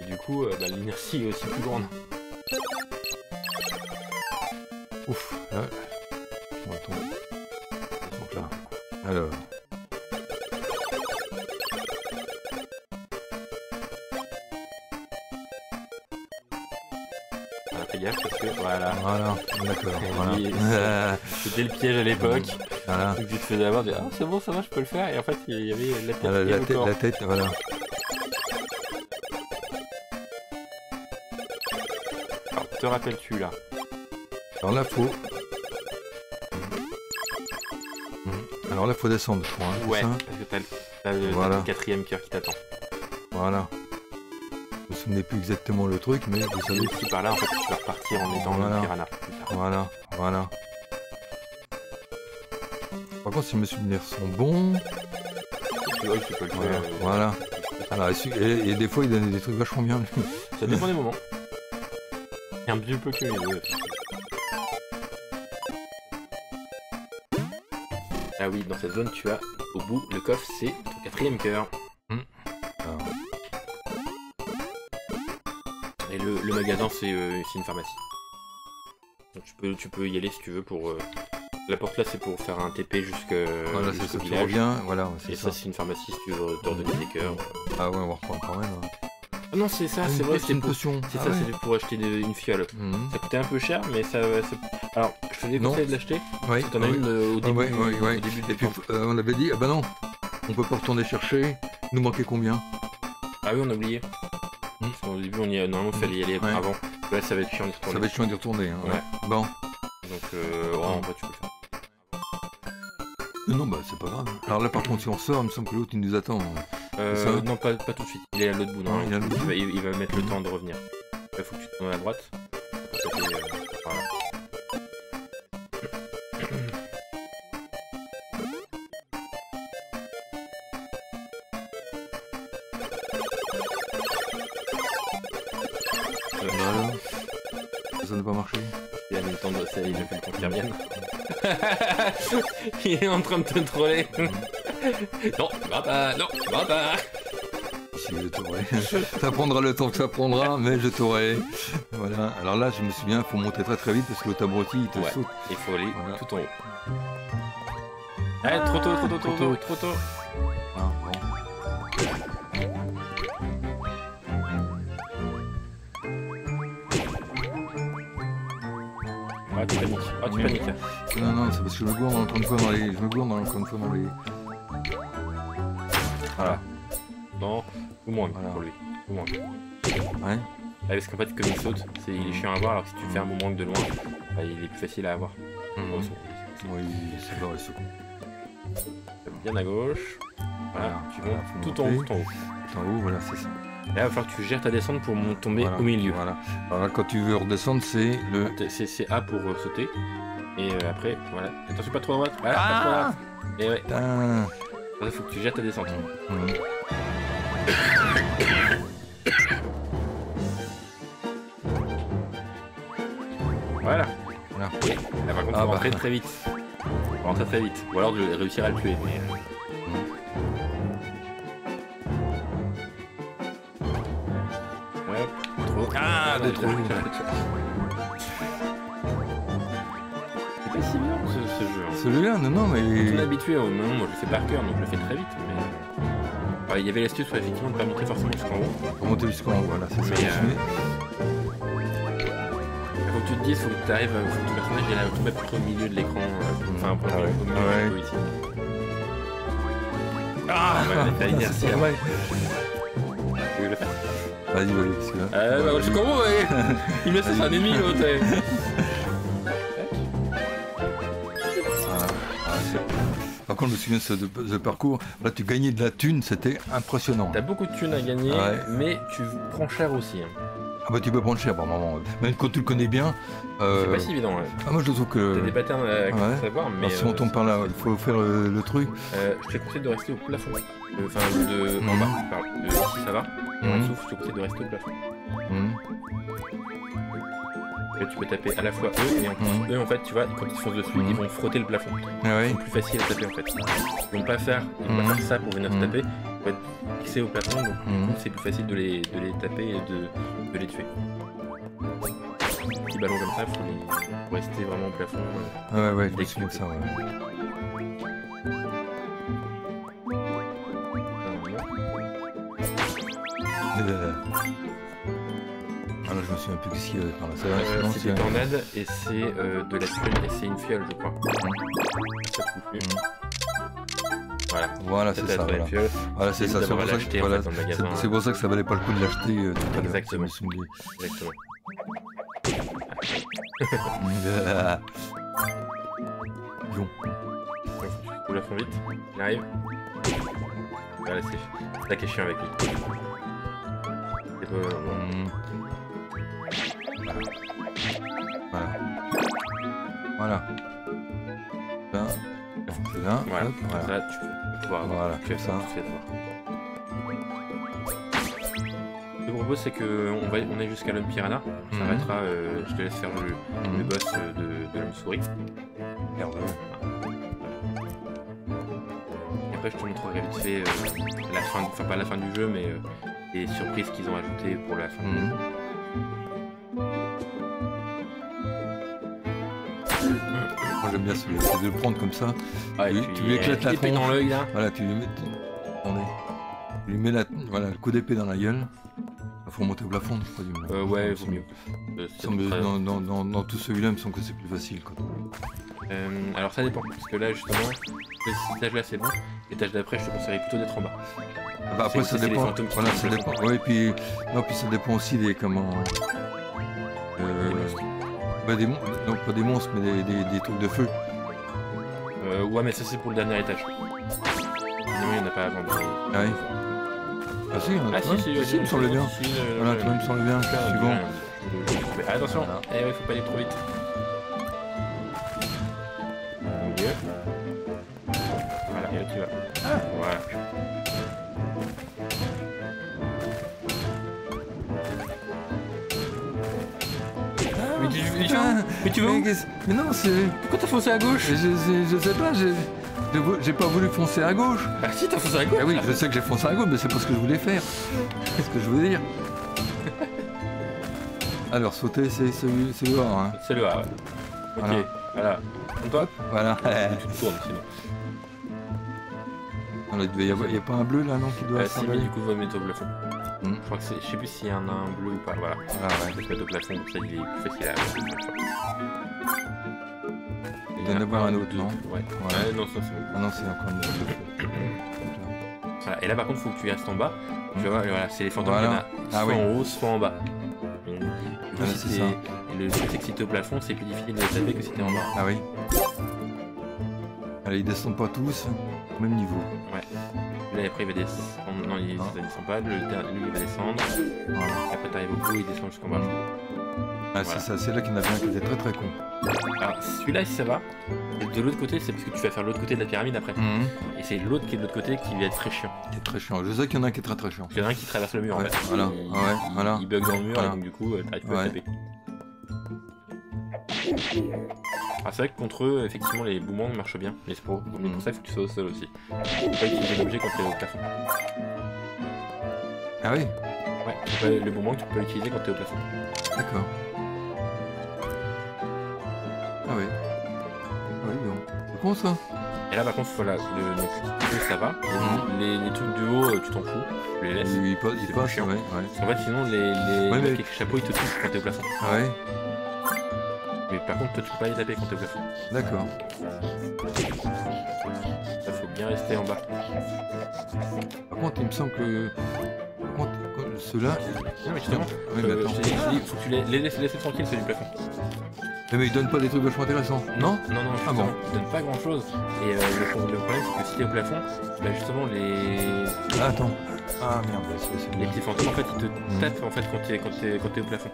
Et du coup, bah, l'inertie est aussi plus grande. Ouf, là. On va tomber. Donc là. Alors. Voilà, fais gaffe parce que voilà. Voilà, d'accord. Oui, Voilà. c'était le piège à l'époque. Voilà. Donc tu te faisais avoir, ah c'est bon, ça va, je peux le faire. Et en fait, il y avait la tête. Voilà, et le corps. la tête, voilà. Alors, te rappelles-tu là? Alors là, faut. Alors là, faut descendre, je crois. Hein, Ouais, ça parce que t'as le Voilà. quatrième cœur qui t'attend. Voilà. Je me souvenais plus exactement le truc, mais vous savez. Si par là, en fait, tu vas repartir en étant Voilà. le piranha. Voilà, voilà. Par contre, si mes souvenirs sont bons. Tu vois, tu peux le faire. Voilà. Voilà. Et des fois, il donnait des trucs vachement bien. Lui. Ça dépend des moments. Et un petit peu que les deux. Ah oui, dans cette zone, tu as au bout le coffre, c'est ton quatrième cœur. Alors, Et le magasin, c'est une pharmacie. Donc tu peux y aller si tu veux pour. La porte là, c'est pour faire un TP voilà, c'est ça, jusqu'au tu village. reviens. Voilà, c'est Et ça, c'est une pharmacie si tu veux te redonner des cœurs. Ah ouais, on va reprendre quand même. Hein. Ah non, c'est ça, c'est vrai, c'est c'est une pour. potion. C'est Ah ça, ouais. c'est pour acheter une fiole. Mhm. Ça coûtait un peu cher, mais ça. Alors, je te déconseille de l'acheter. Ouais, T'en as ouais. une au Ah début. ouais, Au ouais. début Et puis on avait dit, ah bah non, on peut pas retourner chercher. Il nous manquait combien? Ah oui, on a oublié. Au début, normalement, il fallait y aller Ouais. avant. Ouais, ça va être chiant d'y retourner. Ça va être chiant d'y retourner. Hein, Ouais. Bon. Donc, en vrai, tu peux le faire. Non, bah c'est pas grave. Alors là, par contre, si on sort, il me semble que l'autre il nous attend. Ça va Non, pas tout de suite. Il est à l'autre bout. Non, il est à l'autre bout. il va mettre le temps de revenir. Il faut que tu te tournes à droite. Ça fait, voilà. Voilà. Ça n'a pas marché. Il a mis le temps de... ça, il a fait le temps qu'il revienne. Il est en train de te troller. Non, va pas, non, va pas. Si je t'aurai. Ça prendra le temps que ça prendra, mais je t'aurai. Voilà. Alors là, je me souviens, il faut monter très très vite parce que le abruti il te Ouais. saute. Il faut aller Voilà. tout en haut. Ah, trop tôt. Ah, bon. Ah, tu paniques. Ah, tu paniques là. Non, c'est parce que je me gourde encore une fois dans les. Je me gourde encore une fois dans les. Voilà. Non, ou moins Voilà. pour lui. Ou moins. Ouais. Ah, parce qu'en fait, comme il saute, il est chiant à voir, alors que si tu fais un boomerang de loin, bah, il est plus facile à avoir. Mhm. Aussi. Oui, c'est vrai, c'est con. Bien à gauche. Voilà, tu Voilà, montes faut tout en haut, monter. tout en haut. Tout en haut, voilà, c'est ça. Et là, il va falloir que tu gères ta descente pour tomber Voilà, au milieu. Voilà. Alors là, quand tu veux redescendre, c'est le. C'est A pour sauter. Et après, voilà. Attention, pas trop à droite. Voilà, pas trop à droite. Et ouais, Putain. il faut que tu gères ta descente. Mhm. Voilà. Voilà. Et là, par contre, Ah faut bah. rentrer très vite. Faut rentrer très vite. Ou alors de réussir à le tuer. Mais... Ouais, trop. Ah, de trop. C'est pas si bien ce jeu. Hein. Celui-là, non, On est mais. habitué au moment, moi je le fais par cœur, donc je le fais très vite. Mais... Ouais, il y avait l'astuce effectivement de ne pas monter forcément jusqu'en haut. Pour monter jusqu'en haut, voilà, c'est ça. Mais, Il faut que tu te dises, faut que tu arrives, faut que ton personnage il aille tout mettre au milieu de l'écran. Enfin, au Ah ouais. milieu Ouais. du ici. Ah ouais, t'as l'inertie. Ouais. Tu veux le faire? Vas-y, parce que là. Bah, jusqu'en haut, ouais. Il me laisse un ennemi, l'autre. Voilà. Par contre, je me souviens de ce parcours. Là, tu gagnais de la thune, c'était impressionnant. T'as beaucoup de thunes à gagner, Ouais. mais tu prends cher aussi. Hein. Ah bah tu peux prendre cher par moment, même quand tu le connais bien. C'est pas si évident. Ouais. Ah moi je trouve que... T'as des patterns à savoir, mais... Alors, si on tombe par là, il faut faire le truc. Je te conseille de rester au plafond. Enfin, en bas, pardon. Ici ça va. Et en dessous, je te conseille de rester au plafond. Là, tu peux taper à la fois eux et en plus eux en fait tu vois quand ils foncent dessus ils vont frotter le plafond. Ah oui. C'est plus facile à taper en fait. Ils vont pas faire ça pour venir te taper. Ils vont être fixés au plafond donc du coup c'est plus facile de les taper et de les tuer. Petit ballon comme ça, faut rester vraiment au plafond. Ouais, je suis comme ça, ouais. Alors je me souviens plus qu'est-ce qu'il y avait par là. C'est des tornades et c'est de la tuile et c'est une fiole je crois. Ça te fout plus. Voilà, c'est ça. Voilà, c'est ça. C'est pour ça que ça valait pas le coup de l'acheter tout à l'heure. Exactement. Bon. Tu la fond vite. Il arrive. Voilà, c'est là qui est chiant avec lui. Voilà. Là. C'est là. Voilà. Hop, voilà. Ça, tu peux pouvoir avoir. Voilà, comme ça. Ce que je propose, c'est qu'on est jusqu'à l'homme piranha. Ça arrêtera. Je te laisse faire le boss de l'homme souris. Merde. Et après, je te montrerai vite fait la fin, enfin pas la fin du jeu, mais les surprises qu'ils ont ajoutées pour la fin. Moi j'aime bien c'est de le prendre comme ça. Ouais, tu lui éclates la tronche dans l'œil là. Voilà, tu lui mets. Attendez. Tu lui mets le coup d'épée dans la gueule. Il faut monter au plafond, je crois. Ouais, vaut mieux. Dans tout celui-là, il me semble que c'est plus facile. Quoi. Alors ça dépend, parce que là justement, cet étage là c'est bon, l'étage d'après je te conseillerais plutôt d'être en bas. Bah après ça dépend. Voilà, ça dépend. Ouais, puis ça dépend aussi des comment. Non, pas des monstres, mais des trucs de feu. Ouais, mais ça c'est pour le dernier étage. Non, il n'y en a pas avant. Ah oui. Ah si, il me semblait bien. Voilà, tu vois, il me semblait bien. Suivant. Attention, il faut pas aller trop vite. Voilà, et là tu vas. Voilà. Mais tu vas où? Mais non, c'est... Pourquoi t'as foncé à gauche? Je sais pas, j'ai pas voulu foncer à gauche. Ah si, t'as foncé à gauche. Ah oui, je sais que j'ai foncé à gauche, mais c'est pas ce que je voulais faire. C'est ce que je voulais dire. Alors, sauter, c'est le A, hein. C'est le A, ouais. Ok, voilà. Compte-toi. Voilà. Tu te tournes sinon. Il n'y a pas un bleu là, non, qui doit si, mais du coup, va mettre au plafond. Je crois que c'est. Je sais plus s'il y en a un bleu ou pas. Voilà. Ah ouais. Je vais se mettre au plafond, comme ça il est plus facile à. Il doit y en avoir un autre, non? Ouais. Non, ça c'est bon. Ah non, c'est encore une bleu. Voilà. Et là par contre, faut que tu restes en bas. Tu vas voir, voilà, c'est les fantômes qu'il y en a soit en haut, soit en bas. Voilà, c'est ça. Et le truc, c'est que si t'es au plafond, c'est plus difficile de les taper que si t'es en bas. Ah oui. Allez, ils descendent pas tous au même niveau. Ouais. Là après il va descendre. Non, il descend pas. Lui il va descendre. Voilà. Et après t'arrives au bout, il descend jusqu'en bas. Ah, voilà. C'est ça, c'est là qu'il y en avait un qui était très très con. Alors celui-là, si ça va, de l'autre côté, c'est parce que tu vas faire l'autre côté de la pyramide après. Et c'est l'autre qui est de l'autre côté qui va être très chiant. Qui est très chiant. Je sais qu'il y en a un qui est très très chiant. Il y en a un qui traverse le mur en fait. Voilà. Voilà. Il bug dans le mur et donc du coup, t'arrives pas à taper. Ah, c'est vrai que contre eux, effectivement, les boomerangs marchent bien, les spros. Mais pour ça, il faut que tu sois au sol aussi. Tu peux pas utiliser l'objet quand tu es au plafond. Ah oui? Ouais, le boomerang, tu peux l'utiliser quand tu es au plafond. D'accord. Ah oui. Ah oui, bon. C'est con ça. Et là, par contre, voilà, ça va. Les trucs du haut, tu t'en fous. Tu les laisses. Il passe, chiant. Ouais. Parce qu'en fait, sinon, les chapeaux, ils te touchent quand tu es au plafond. Ah ouais. Mais par contre, toi, tu peux pas les taper quand t'es au plafond. D'accord. Ça, faut bien rester en bas. Par contre, il me semble que... Par contre, ceux-là... Non, mais justement, je dis, faut que tu les laisses tranquilles, c'est du plafond. Mais ils donnent pas des trucs vachement intéressants, non? Non, ah bon. Ils donnent pas grand-chose. Et le problème, c'est que si t'es au plafond, bah justement, les... Ah, attends. Ah merde, c'est Les bien. petits fantômes, en fait, ils te tapent en fait quand t'es au plafond.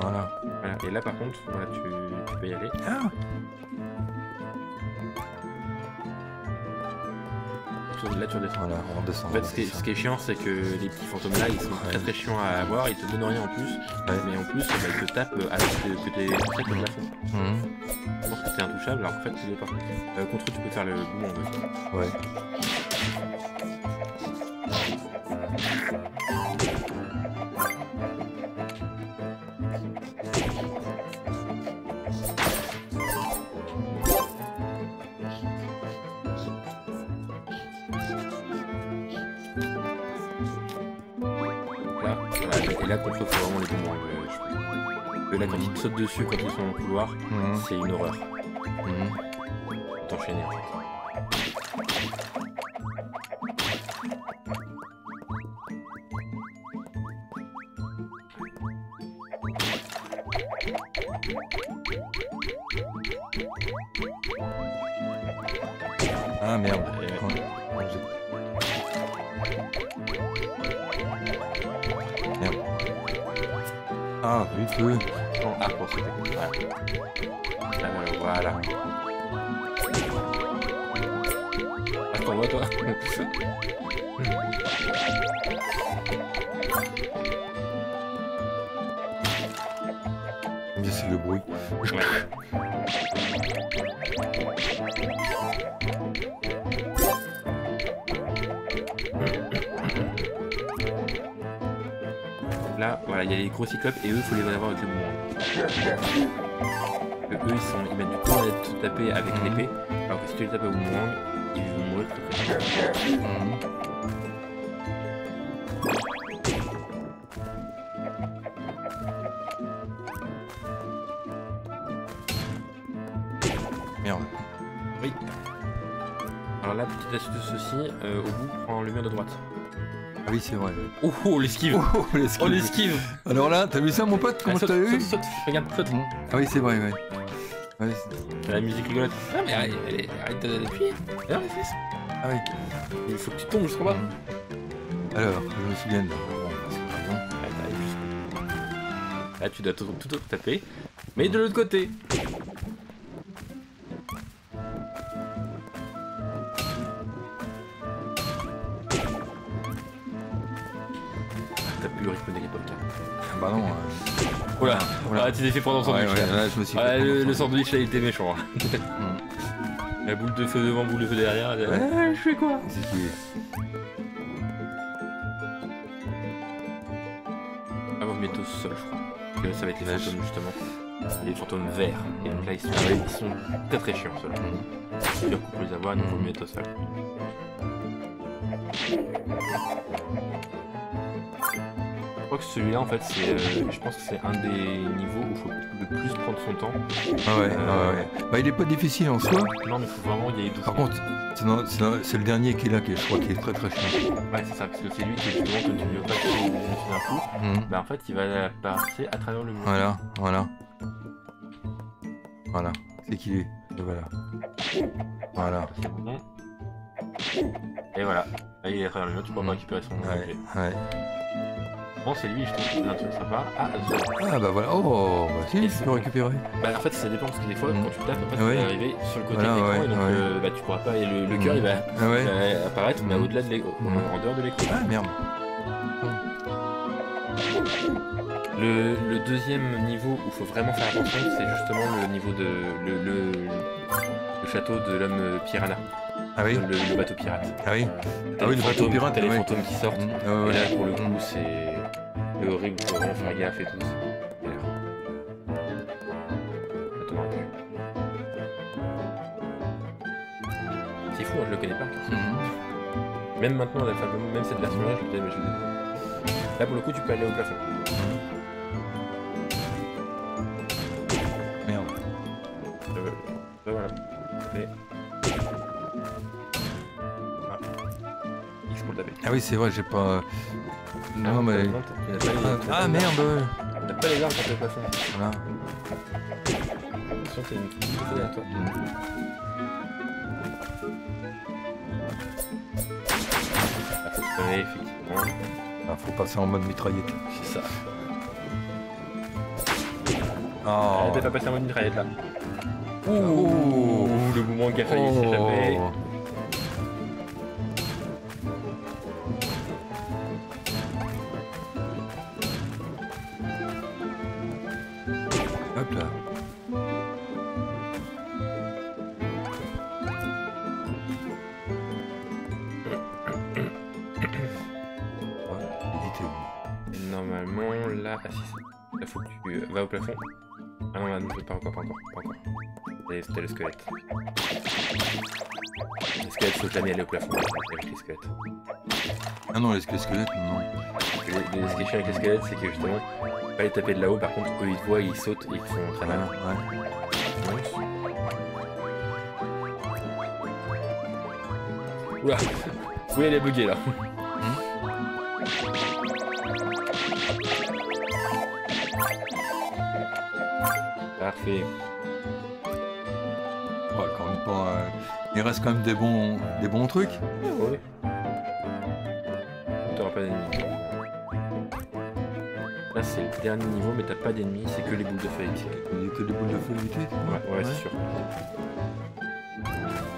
Voilà. Voilà. Et là, par contre, voilà, tu peux y aller. Ah Là, tu redescends. voilà, on redescend. En fait, ce qui est chiant, c'est que les petits fantômes là, ils sont très très chiants à avoir, ils te donnent rien en plus, mais en plus, bah, ils te tapent alors que t'es censé être au plafond. Je pense que t'es intouchable, alors qu'en fait, tu l'es pas. Contre eux, tu peux faire le boomerang aussi. Ouais. Là, voilà, et là, contre eux, faut vraiment les boomerangs. Là, quand ils te sautent dessus, quand ils sont dans le couloir, c'est une horreur. Faut t'enchaîner en fait. Ah merde. Et- Ouais. Merde. Ah, vite feu. Non, ah, pour sauter. Voilà. Là, voilà. Ah, t'en vois, toi. Mais c'est le bruit. Là, voilà, il y a les gros cyclopes et eux, il faut les avoir avec le boomerang. Eux, ils mettent du temps à être tapés avec l'épée, alors que si tu les tapes au boomerang, ils vont mourir très très vite. Merde. Oui. Alors là, petite astuce aussi, au bout, prends le mur de droite. Ah oui, c'est vrai. Ouais. Oh, l'esquive. Oh, l'esquive. Oh, l'esquive. Alors là, t'as vu ça, mon pote? Comment Saute, t'as eu? saute, regarde, saute. Ah oui, c'est vrai, ouais. Ouais, La musique rigolote. Ah, mais arrête d'appuyer. Regarde les fesses. ah oui. Il faut que tu tombes jusqu'en bas. Alors, je me souviens de... Bon, c'est pas bon. Ouais, t'arrives jusqu'au- Là, tu dois tout taper, mais de l'autre côté. T'as plus le rythme de l'époque. Ah bah non. Oula, Voilà. ah, tu t'es fait prendre en Ouais, sandwich. ouais, là. là, je me suis Ouais, fait prendre le en sandwich là, il était méchant. La boule de feu devant, boule de feu derrière. Ouais, je fais quoi? C'est qui est... Ah, vous mettez au sol, je crois. Parce que là, ça va être les Vache. fantômes, justement. Les fantômes verts. Et donc là, ils sont très très chiants, ceux-là. C'est dur qu'on peut les avoir, donc faut les mettre au sol. Je crois que celui-là, en fait, c'est, je pense que c'est un des niveaux où il faut le plus prendre son temps. Ah ouais, ouais. Bah, il est pas difficile en soi. Non, mais il faut vraiment y aller doucement. Par contre, c'est le dernier qui est là, qui est, je crois, qui est très très chiant. Ouais, c'est ça, parce que c'est lui qui, justement, quand tu lui pas d'un coup, bah en fait, il va passer à travers le mur. Voilà. C'est qui est. Et voilà. Voilà. C'est bon. Et voilà. Là, il est à travers le mur, tu peux pas récupérer son objet. Ouais. Bon, c'est lui, je trouve que c'est un truc sympa. Ah, Ah bah voilà. Oh, bah si, tu peux récupérer. bah en fait, ça dépend, parce que des fois, quand tu tapes, en fait, Ouais. tu vas arriver sur le côté Voilà, de l'écran, ouais, et donc ouais. bah, tu pourras pas. Et le cœur, il va, Ah ouais. va apparaître, mais au-delà de l'écran, en dehors de l'écran. Ah merde. Le deuxième niveau où il faut vraiment faire attention, c'est justement le niveau de le château de l'homme piranha. Ah oui. Le bateau pirate. Ah oui. T'as Ah oui, les le bateau fantômes- pirate, T'as les ouais. fantômes qui sortent. Ah ouais. Et là, pour le coup, c'est horrible, faut vraiment faire gaffe et tout. Et là. Attends un peu. C'est fou, hein, je le connais pas. Même maintenant, enfin, même cette version-là, je le connais. Là, pour le coup, tu peux aller au plafond. Merde. Voilà. Et... Ah. X pour le taper. Ah oui, c'est vrai, j'ai pas. Non, mais. Non, tu n'as pas les... Ah merde. T'as pas les armes quand t'es au plafond. Voilà. Attention, t'as une petite derrière toi. Ouais, effectivement. Ah, faut passer en mode mitraillette. C'est ça. Oh. Elle va passer en mode mitraillette là. Ouh. Le boomerang qui a failli s'échapper. Hop là. Normalement, là, ah, si, là, faut que tu vas au plafond. Ah non, là, non, pas encore. C'était le squelette. Le squelette, faut jamais aller au plafond avec les squelettes. Ah non, les squelettes, non. Ce qui est chiant avec les squelettes, c'est que justement, pas les taper de là-haut, par contre, eux ils te voient, ils sautent et ils te font très mal. Oula. Oui, elle est buguée là. Parfait. Ouais, quand même pas, il reste quand même des bons trucs. Oui. T'auras pas d'ennemis. Là c'est le dernier niveau, mais t'as pas d'ennemis, c'est que les boules de feu évitées. Il y a que des boules de feu évitées. Ouais, c'est sûr.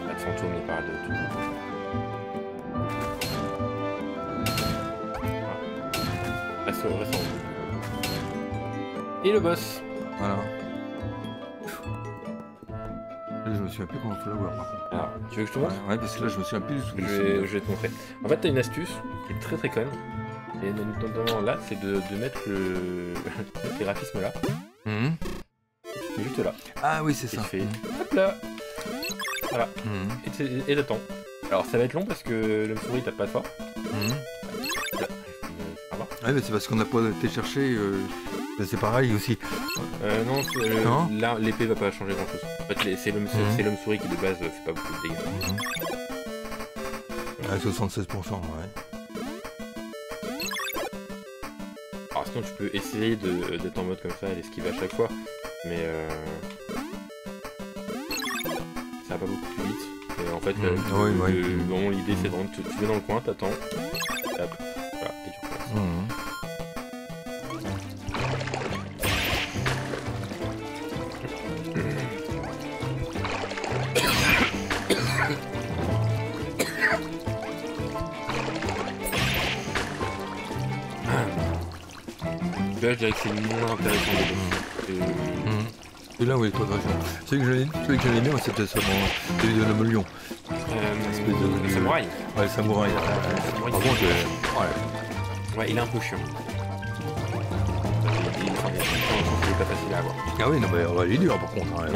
Pas de fantômes ni pas de tout. Reste en haut. Et le boss. Voilà. Là, je me souviens plus comment il faut l'avoir par contre. Alors, tu veux que je te montre? Ouais, parce que là je me souviens plus du tout. Je vais te montrer. En fait, t'as une astuce qui est très conne. Et notamment là, c'est de mettre le graphisme là. Juste là. Ah oui, c'est ça. Fait, hop là. Voilà. Et t'attends. Alors ça va être long parce que le souris tape pas fort. Ouais, mais c'est parce qu'on n'a pas été chercher. C'est pareil aussi. Non, là l'épée va pas changer grand chose. En fait, c'est l'homme souris qui de base fait pas beaucoup de dégâts. À 76%, ouais. Alors sinon tu peux essayer d'être en mode comme ça et l'esquiver à chaque fois. Mais ça va pas beaucoup plus vite. Et en fait, vraiment l'idée c'est vraiment tu mets dans le coin, t'attends. Hop. Voilà, et tu recommences. Là, je dirais que c'est moins intéressant de C'est là où est progression. Celui que j'avais mis, c'était celui de l'homme lion. Le samouraï. Ouais, le samouraï. Par contre, ouais, il est un peu chiant. Il est pas facile à avoir. Ah oui, non, mais il est dur par contre. Hein, ouais.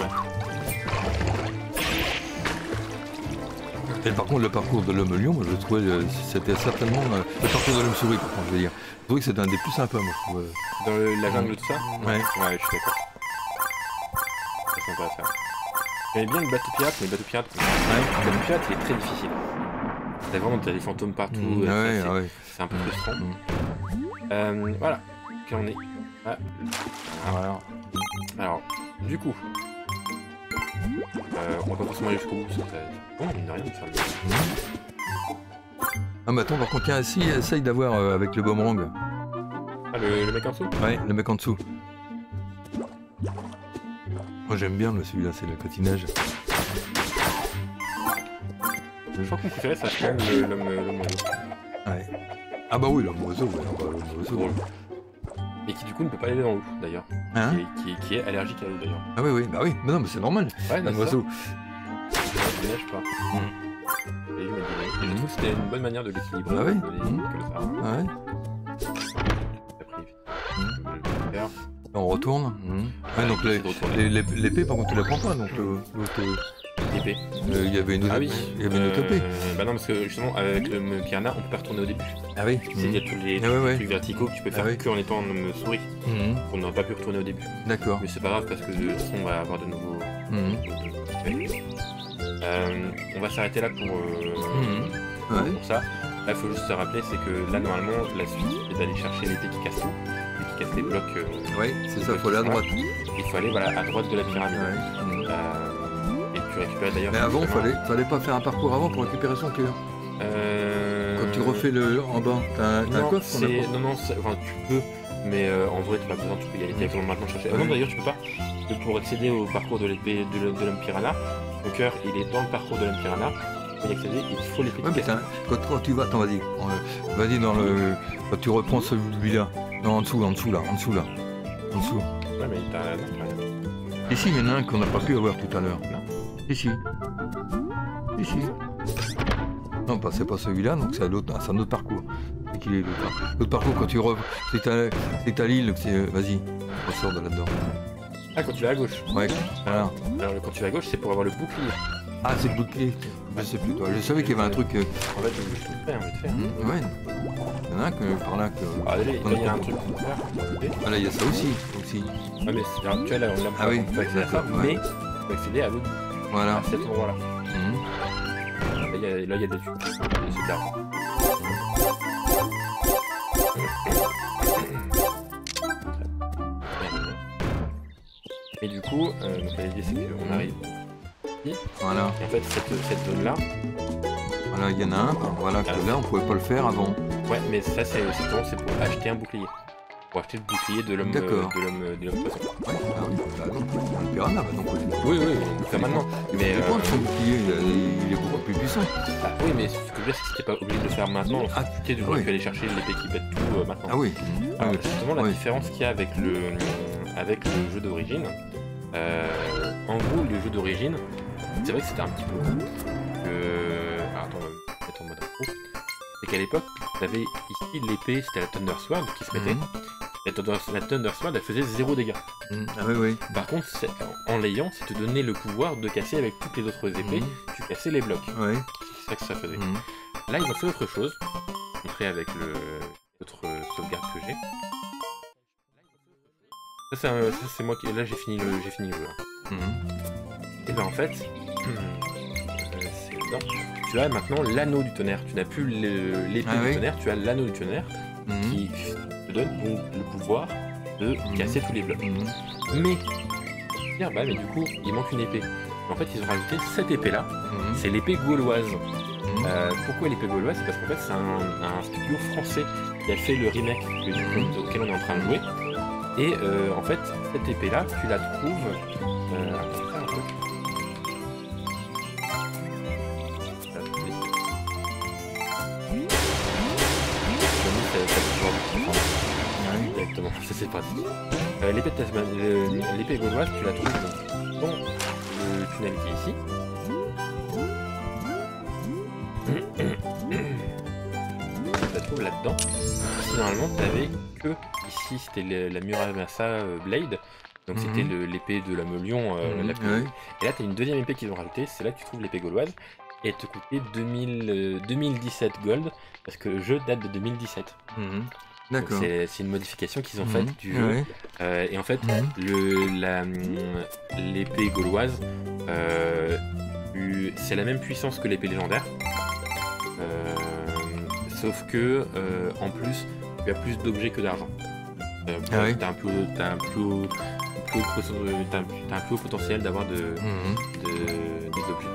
Et par contre, le parcours de l'homme lion, moi je trouvais c'était certainement le parcours de l'homme souris, par contre, je veux dire. Je trouvais que c'était un des plus sympas, moi je trouve. Dans la jungle, tout ça? Ouais. Ouais, je suis d'accord. C'est sympa à faire. J'aimais bien le bateau pirate, mais le bateau pirate, il est très difficile. T'as vraiment des fantômes partout, c'est un peu frustrant. Voilà, qu'est-ce qu'on est? Voilà. Alors, du coup, on va pas forcément aller jusqu'au bout, c'est bon, mine de rien de faire le... Ah mais attends, par contre, tiens, si, essaye d'avoir avec le boomerang. Ah, le mec en dessous? Ouais, le mec en dessous. Moi j'aime bien celui-là, c'est le cotinage. Je crois que mon préféré, ça quand même l'homme oiseau. Ouais. Ah bah oui, l'homme oiseau, l'homme oiseau. Bon. Et qui du coup ne peut pas aller dans l'eau d'ailleurs. Hein? Qui est allergique à l'eau d'ailleurs. Ah oui, bah oui, mais non, mais c'est normal. Ouais, l'homme oiseau. Je nage pas. Et je trouve que c'était une bonne manière de l'équilibrer. Ah oui. Ouais. On retourne. Ouais, donc l'épée par contre tu la prends pas, donc l'autre... L'épée. Il y avait une autre, il y avait une autre épée. Bah non, parce que justement avec le Piranha on peut pas retourner au début. Ah oui. Il y a tous les trucs verticaux que tu peux faire que en étant en souris. On n'aurait pas pu retourner au début. D'accord. Mais c'est pas grave parce que de toute façon on va avoir de nouveaux... on va s'arrêter là pour ça. Là il faut juste se rappeler, c'est que là normalement la suite c'est d'aller chercher l'épée qui casse tout. Qui casse les blocs. Oui, c'est ça, il faut aller à droite. Il faut aller à droite de la pyramide. Et tu récupères d'ailleurs... Mais avant, fallait pas faire un parcours avant pour récupérer son cœur. Quand tu refais le en bas, t'as un Non, coffre qu'on a pas. non, enfin, tu peux, mais en vrai, tu n'as pas besoin, tu peux y aller directement maintenant chercher. Ah non, d'ailleurs, tu peux pas. Pour accéder au parcours de l'épée de l'homme piranha, ton cœur, il est dans le parcours de l'homme piranha. Pour y accéder, il faut l'épée Ouais, de mais Cassie. quand tu vas, attends, vas-y. Vas-y dans le. Quand tu reprends celui-là. Non, en dessous là. En dessous. Ouais, mais t'as rien. Ici, il y en a un qu'on n'a pas pu avoir tout à l'heure. Non. Ici. Non, c'est pas celui-là, donc c'est un autre parcours. C'est qu'il est l'autre parcours quand tu c'est à l'île, vas-y, ressors de là-dedans. Ah, quand tu vas à gauche. Ouais, voilà. Alors, quand tu vas à gauche, c'est pour avoir le bouclier. Ah, c'est le bouclier. Je sais plus toi. Je savais qu'il y avait un truc. En fait, je vais te faire, Ouais. Il y en a un par là que. Ah, là, il y a un truc pour faire. Ah là, il y a ça aussi. Ouais, mais tu vois, là, on l'a Ah oui, on peut accéder à ça, d'accord, mais ouais. on peut accéder à l'autre, Voilà. à cet endroit-là. Mhm. Là, il y a des tubes. C'est clair. Et du coup, donc l'idée c'est qu'on arrive ici. Voilà. Et en fait, cette zone-là, Voilà, il y en a un. Voilà, que là, on pouvait pas le faire avant. ouais, mais ça c'est pour acheter un bouclier. Pour acheter le bouclier de l'homme D'accord. de l'homme poisson. Ouais, ah oui, bah non, le piranha, bah non, Oui, on peut faire maintenant. Mais Il prend son bouclier, il est beaucoup plus puissant. ah, oui, mais ce que je veux dire, c'est que t'es pas obligé de le faire maintenant. Ah, Tu sais, oui. aller chercher l'épée qui pète tout maintenant. Ah oui. Alors, Oui. justement, la Oui. différence qu'il y a avec le jeu d'origine, en gros, le jeu d'origine, c'est vrai que c'était un petit peu cool. Alors, attends, on va mettre en mode pro. C'est qu'à l'époque, tu avais ici l'épée, c'était la Thunder Sword qui se mettait. La Thunder Sword, elle faisait 0 dégâts. Ah oui. Par contre, en l'ayant, ça te donnait le pouvoir de casser avec toutes les autres épées, tu cassais les blocs. Ouais. C'est ça que ça faisait. Là, ils ont fait autre chose. Je vais vous montrer avec l'autre sauvegarde que j'ai. Ça, c'est moi qui. Là, j'ai fini le jeu. Là. Et ben en fait, c'est dedans. Tu as maintenant l'anneau du tonnerre. Tu n'as plus l'épée du tonnerre, tu as l'anneau du tonnerre qui te donne donc le pouvoir de casser tous les blocs. Mais, mais du coup, il manque une épée. En fait, ils ont rajouté cette épée-là. C'est l'épée gauloise. Pourquoi l'épée gauloise? C'est parce qu'en fait, c'est un studio français qui a fait le remake auquel on est en train de jouer. Et en fait, cette épée-là, tu la trouves. Attends, un peu. Exactement, ça c'est pratique. L'épée gauloise, tu la trouves dans le tunnel qui est ici. Tu la trouves là-dedans. Normalement, tu n'avais que ici, c'était la Muramasa Blade. Donc c'était l'épée de l'homme lion. Et là, tu as une deuxième épée qu'ils ont rajoutée. C'est là que tu trouves l'épée gauloise. Et elle te coûtait 2017 gold. Parce que le jeu date de 2017. D'accord. C'est une modification qu'ils ont faite du jeu. Et en fait, l'épée gauloise, c'est la même puissance que l'épée légendaire. Sauf que, en plus, tu as plus d'objets que d'argent. T'as un plus haut potentiel d'avoir des objets.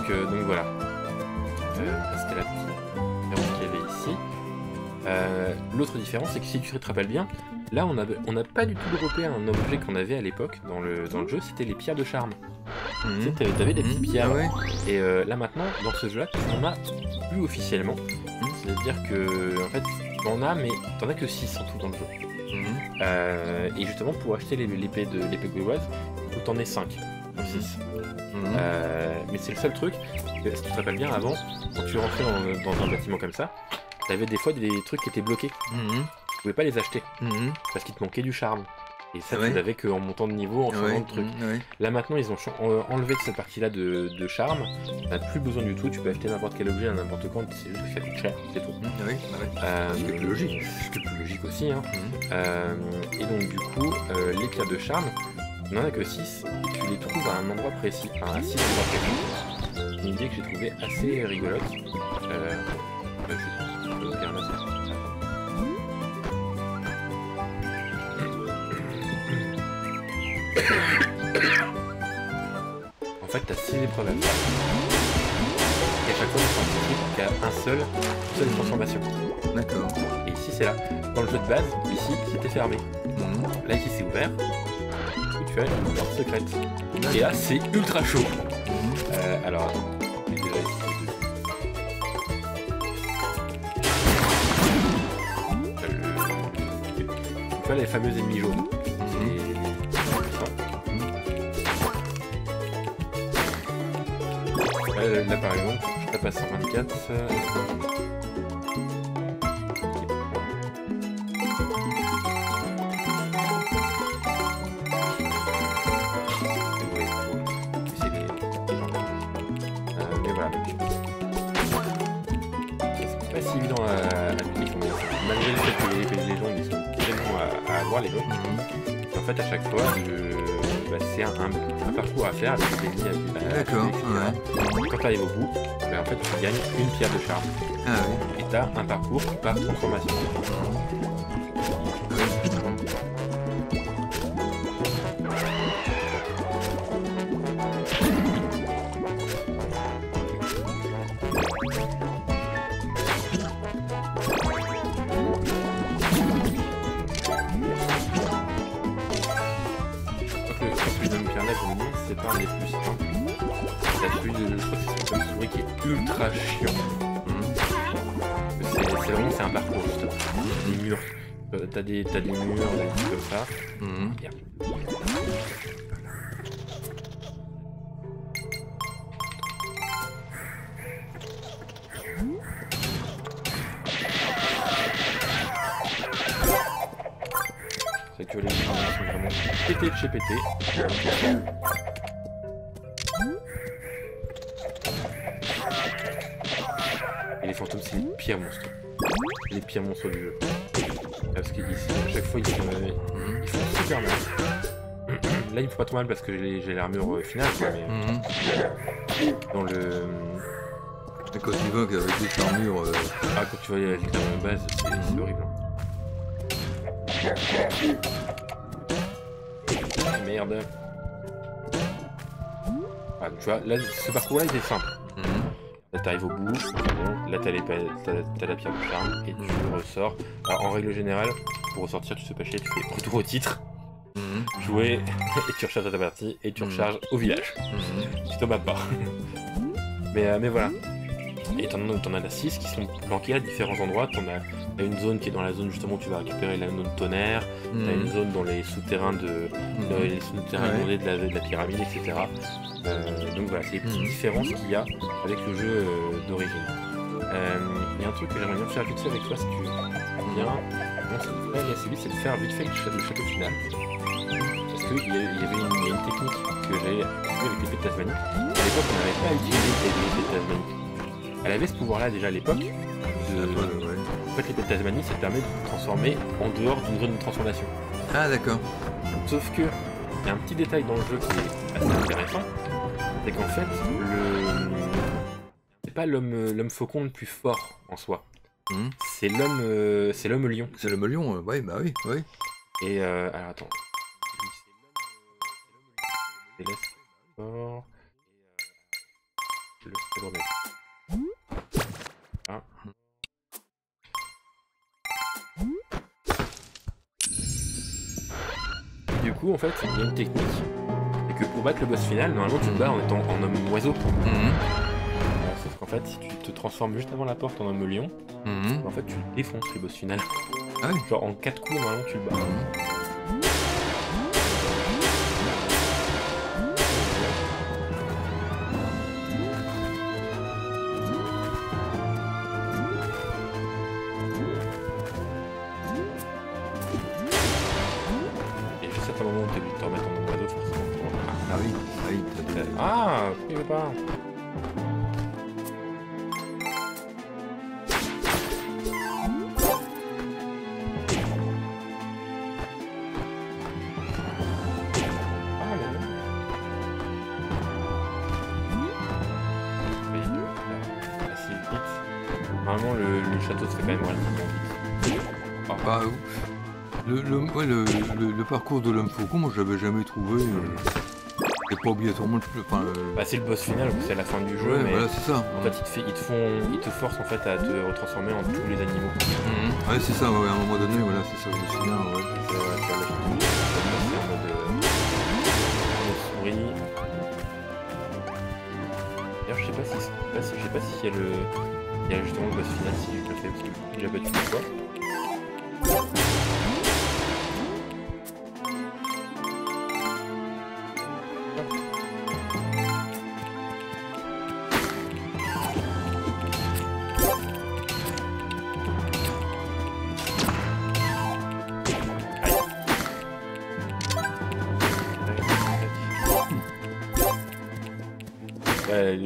Donc voilà. C'était la différence qu'il y avait ici. L'autre différence, c'est que si tu te rappelles bien, là on n'a pas du tout droppé un objet qu'on avait à l'époque dans le jeu, c'était les pierres de charme. Tu sais, t'avais des petites pierres. Et là maintenant, dans ce jeu-là, tu n'en as plus officiellement. C'est-à-dire que, en fait, tu en as, mais tu n'en as que 6 en tout dans le jeu. Et justement, pour acheter l'épée gauloise, il faut que tu en aies 5. 6. Mais c'est le seul truc, si tu te rappelles bien, avant, quand tu rentrais dans un bâtiment comme ça, tu avais des fois des trucs qui étaient bloqués. Tu pouvais pas les acheter, parce qu'il te manquait du charme. Et ça, tu l'avais qu'en montant de niveau, en changeant de truc. Là maintenant, ils ont enlevé cette partie-là de charme. Tu n'as plus besoin du tout, tu peux acheter n'importe quel objet à n'importe quand, c'est juste que ça coûte cher, c'est tout. Ce qui est plus logique. Ce qui est plus logique aussi. Et donc du coup, les pierres de charme, il n'y en a que 6, et tu les trouves à un endroit précis, enfin à 6 endroits précis. Une idée que j'ai trouvée assez rigolote. Je vais faire là, fait, tu as 6 épreuves à faire. Et à chaque fois, tu anticipe qu'il y a une seule transformation. D'accord. Et ici, c'est là. Dans le jeu de base, ici, c'était fermé. Là, ici, c'est ouvert. Et tu as une porte secrète. Et là, c'est ultra chaud. Alors, attends. Je vais déjà essayer de... Tu vois les fameux ennemis jaunes. Là par exemple, je tape à 124. Mais voilà. C'est pas si évident à appliquer, malgré le fait que les gens ils sont tellement à avoir les autres. En fait, à chaque fois, c'est un parcours à faire avec des ennemis à vue. D'accord, ouais. Quand tu arrives au bout, en fait, tu gagnes une pierre de charme. Ah oui. Et tu as un parcours par transformation. C'est pas un des plus simples. T'as celui de, je crois que c'est une souris qui est ultra chiant. C'est vraiment c'est un parcours justement. Des murs. T'as des murs, des trucs comme ça. Yeah. C'est que les murs sont vraiment pétés de chez pété. Et les fantômes, c'est les pires monstres. Les pires monstres du jeu. Parce qu'ici, à chaque fois, ils font super mal. Là, ils me font pas trop mal parce que j'ai l'armure finale, quoi, mais... Dans le... Quand tu vois qu'avec toute l'armure... Ah, quand tu vois avec l'armure base, c'est horrible. Merde. Ah, tu vois, là, ce parcours-là, il est simple. Là, t'arrives au bout, bon, là, t'as la pierre de charme, et tu ressors. Alors, en règle générale, pour ressortir, tu sais pas chier, tu fais retour au titre, jouer, et tu recharges ta partie, et tu recharges au village. Tu te bats pas. mais voilà. Et t'en as 6 qui sont planqués à différents endroits. T'as une zone qui est dans la zone justement où tu vas récupérer l'anneau de tonnerre. T'as une zone dans les souterrains inondés de la pyramide, etc. Donc voilà, c'est les petites différences qu'il y a avec le jeu d'origine. Il y a un truc que j'aimerais bien faire vite fait avec toi si tu veux bien. Non, c'est de faire vite fait le château final. Parce qu'il y avait une technique que j'ai appris avec l'épée de Tasmanie. À l'époque, on n'avait pas utilisé l'épée de Tasmanie. Elle avait ce pouvoir-là déjà à l'époque. En fait, l'épée de Tasmanie, ça te permet de te transformer en dehors d'une zone de transformation. Ah, d'accord. Sauf que, il y a un petit détail dans le jeu qui est assez intéressant. C'est qu'en fait, c'est pas l'homme faucon le plus fort en soi. C'est l'homme lion. C'est l'homme lion, ouais, bah oui, oui. Et alors attends. C'est l'homme fort. Le ah. Du coup, en fait, il y a une technique. C'est que pour battre le boss final, normalement, tu te bats en étant en homme oiseau. Sauf qu'en fait, si tu te transformes juste avant la porte en homme lion, en fait, tu défonces le boss final. Ah oui. Genre en 4 coups, normalement, tu le bats. Ah, il veut pas. Assez vite. Normalement, le château se fait quand même relativement vite. Bah, le parcours de l'homme faucon, moi je l'avais jamais trouvé C'est pas obligatoirement enfin, Bah, c'est le boss final, c'est la fin du jeu, ouais, mais voilà, c'est ça. en fait ils te forcent en fait à te retransformer en tous les animaux. Ouais, c'est ça, ouais, à un moment donné, voilà, c'est ça, je me souviens, ouais. C'est ouais, tu vois, là, c'est en mode souris. D'ailleurs, je sais pas si il y a justement le boss final si je le fais parce que il a battu une fois.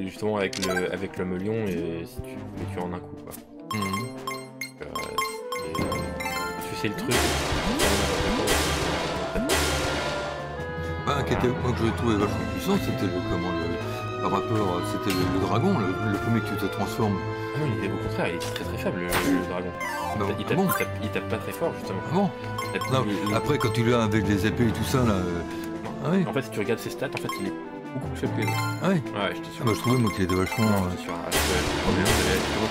Justement avec l'homme lion et si tu le tues en un coup quoi. Tu sais le truc. Bah, moi que je trouvais vachement puissant, c'était par rapport, c'était le dragon, le premier que tu te transformes. Ah non, au contraire, il est très faible le dragon. Non, Il tape pas très fort justement. Ah bon non, après quand tu l'as avec les épées et tout ça là. Ah oui. En fait si tu regardes ses stats, en fait il est beaucoup plus faible que les autres. Ah oui. Ouais, j'étais sûr. Bah, je trouvais moi qu'il était vachement. Non, j'étais sûr.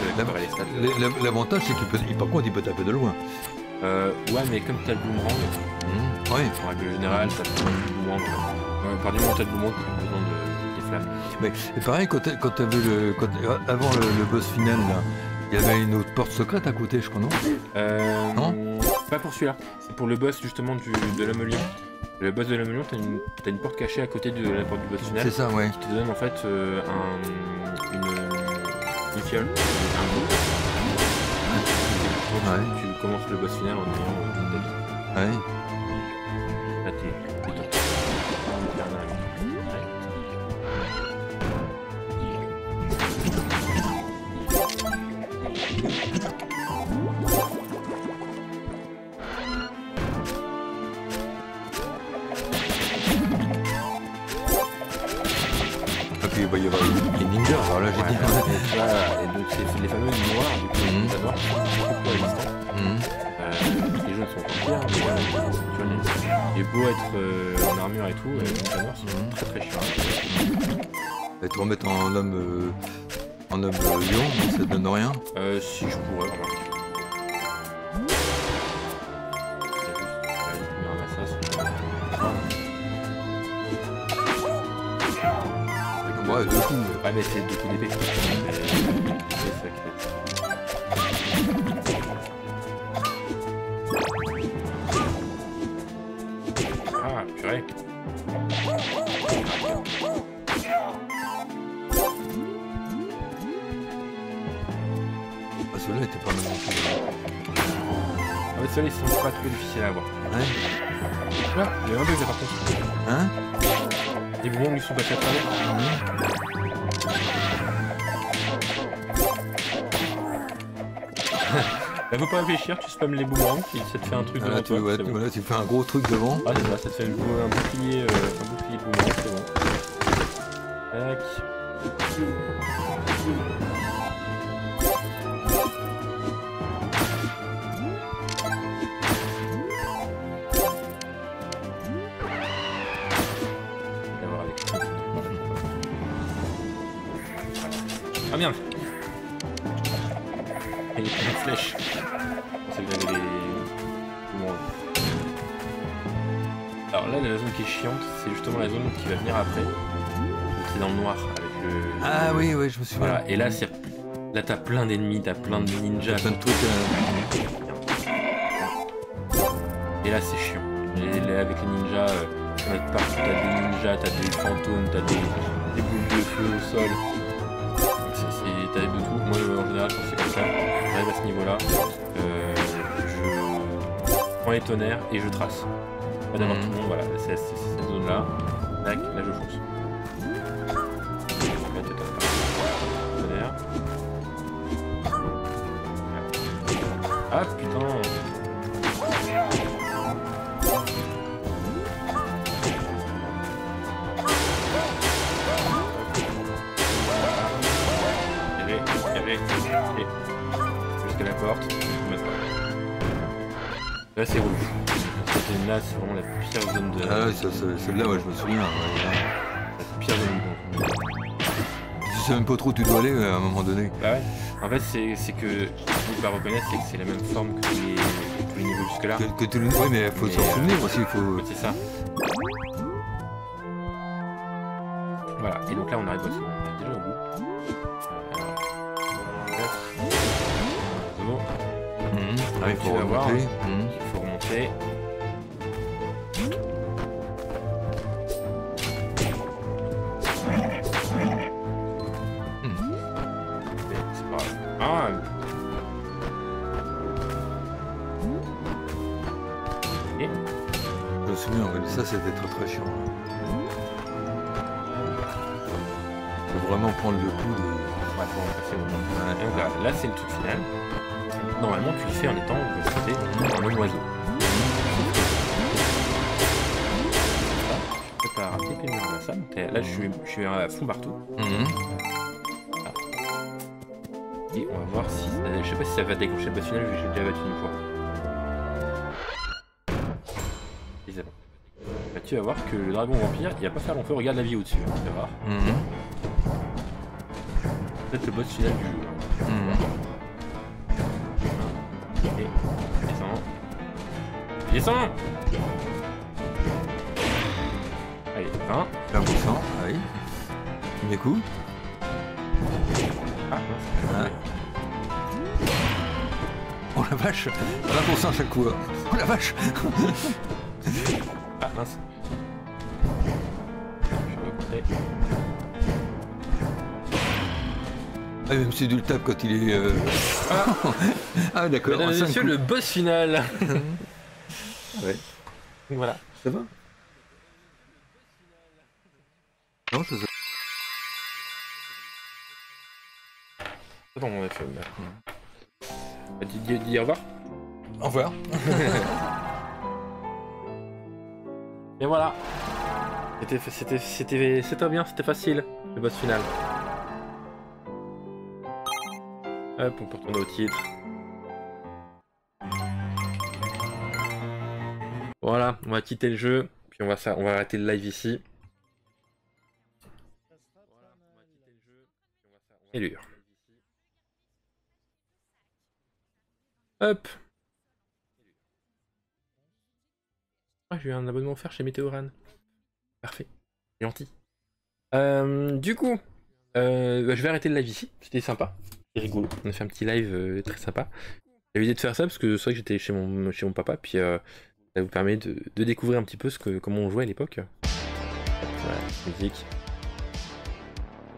J'avais comparé les stats. L'avantage c'est par contre il peut taper de loin. Ouais, mais comme t'as le boomerang, ouais. en règle générale, ça te prend le boomerang. À partir du moment où t'as le boomerang, t'as besoin des flammes. Mais et pareil, quand t'avais avant le boss final là, il y avait une autre porte secrète à côté, je crois, non? Non. Pas pour celui-là. C'est pour le boss justement de l'homme lion. Le boss de l'homme lion, t'as une porte cachée à côté de la porte du boss final. C'est ça, ouais. Qui te donne en fait une fiole, un groupe. Ouais. Tu commences le boss final en ayant toute ta vie. Ouais. Là t'es torturé. Il va y avoir les ninjas, alors là j'ai dit. Et donc c'est les fameux noirs, du coup, les ninjas noirs qui sont beaucoup plus résistants. Les jaunes sont encore pires, mais il est beau être en armure et tout, les ninjas noirs sont très très chiants. Et te remettre en homme lion, ça te donne rien? Si je pourrais, remarquer. Ouais, deux coups. Ouais, mais c'est deux coups d'épée. C'est ça qui est. Ah, purée. Ah, celui-là était pas mal non plus. Ah, mais ceux-là, ils sont pas trop difficiles à avoir. Ouais. Là, il y a un bug par contre. Hein? Les boomerangs, ils sont passés à travers. Bah, faut pas réfléchir, tu spammes les boomerangs, ça te fait un truc devant toi. Voilà, tu fais un gros truc devant. Ah, c'est ça, ça te fait un bouclier de boomerang, c'est bon. Tac. Ah merde! Il y a plein de flèches. C'est que j'avais les... Bon. Alors là, la zone qui est chiante, c'est justement la zone qui va venir après. Donc c'est dans le noir avec le... Ah oui, oui, je me souviens. Voilà, et là, là t'as plein d'ennemis, t'as plein de ninjas. Plein de trucs. Et là, c'est chiant. Et avec les ninjas, t'en as partout, t'as des ninjas, t'as des fantômes, t'as des boules de feu au sol. T'as de tout. Moi en général quand c'est comme ça, j'arrive à ce niveau là, je prends les tonnerres et je trace. Pas d'avoir tout le monde, voilà, c'est cette zone là. Tac, là je fonce. Tonnerre. Ah putain. Jusqu'à la porte, là c'est rouge. Là c'est vraiment la pire zone de... Ah ouais, celle-là, ouais, je me souviens. Ouais. pires ennemis. Donc. Tu sais même pas trop où tu dois aller à un moment donné. Bah ouais. En fait, c'est que ce qu'il faut pas reconnaître, c'est que c'est la même forme que tous les niveaux jusque-là. Que tu... Oui, mais il faut s'en souvenir aussi. Faut... C'est ça. Voilà. Et donc là, on arrive aussi. On est déjà au bout. C'est bon. Ah, il faut remonter. Il faut remonter. C'est pas grave. Ah. Et Je me souviens, ça c'était très chiant. Faut vraiment prendre le coup de... Ouais, faut en passer au moment. Et donc là c'est le truc final. Normalement tu le fais en étant un même oiseau. Tu prépares un petit peu mieux ça. Là je suis à fond partout. Et on va voir si... je sais pas si ça va déclencher le boss final, j'ai déjà battu une fois. Et c'est bon. Bah, tu vas voir que le dragon vampire, il va pas faire long feu, regarde la vie au-dessus, tu vas voir. Peut-être le boss final du jeu. Et descend. Descend. Allez, 20. 20%, oui. Premier coup. Ah, mince. Oh la vache, 20% à chaque coup. Oh la vache. Ah mince. Ah, même si tu le tapes quand il est... Ah d'accord. Mesdames et messieurs, le boss final. Ouais. Donc voilà. Ça va? Non, ça... Attends, on a fait... Dis au revoir. Au revoir. Et voilà. C'était bien, c'était facile, le boss final. Hop, on peut retourner au titre. Voilà, on va quitter le jeu, puis on va arrêter le live ici. Et lui. Hop. Ah, j'ai eu un abonnement offert chez Météoran. Parfait. Gentil. Du coup, je vais arrêter le live ici. C'était sympa. C'était rigolo. On a fait un petit live très sympa. J'avais l'idée de faire ça parce que c'est vrai que j'étais chez mon papa. Puis ça vous permet de découvrir un petit peu comment on jouait à l'époque. Voilà, musique.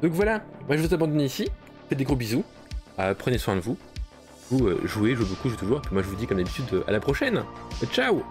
Donc voilà. Moi, je vous abandonne ici. Faites des gros bisous. Prenez soin de vous. Vous jouez beaucoup, jouez toujours. Puis moi, je vous dis comme d'habitude à la prochaine. Ciao.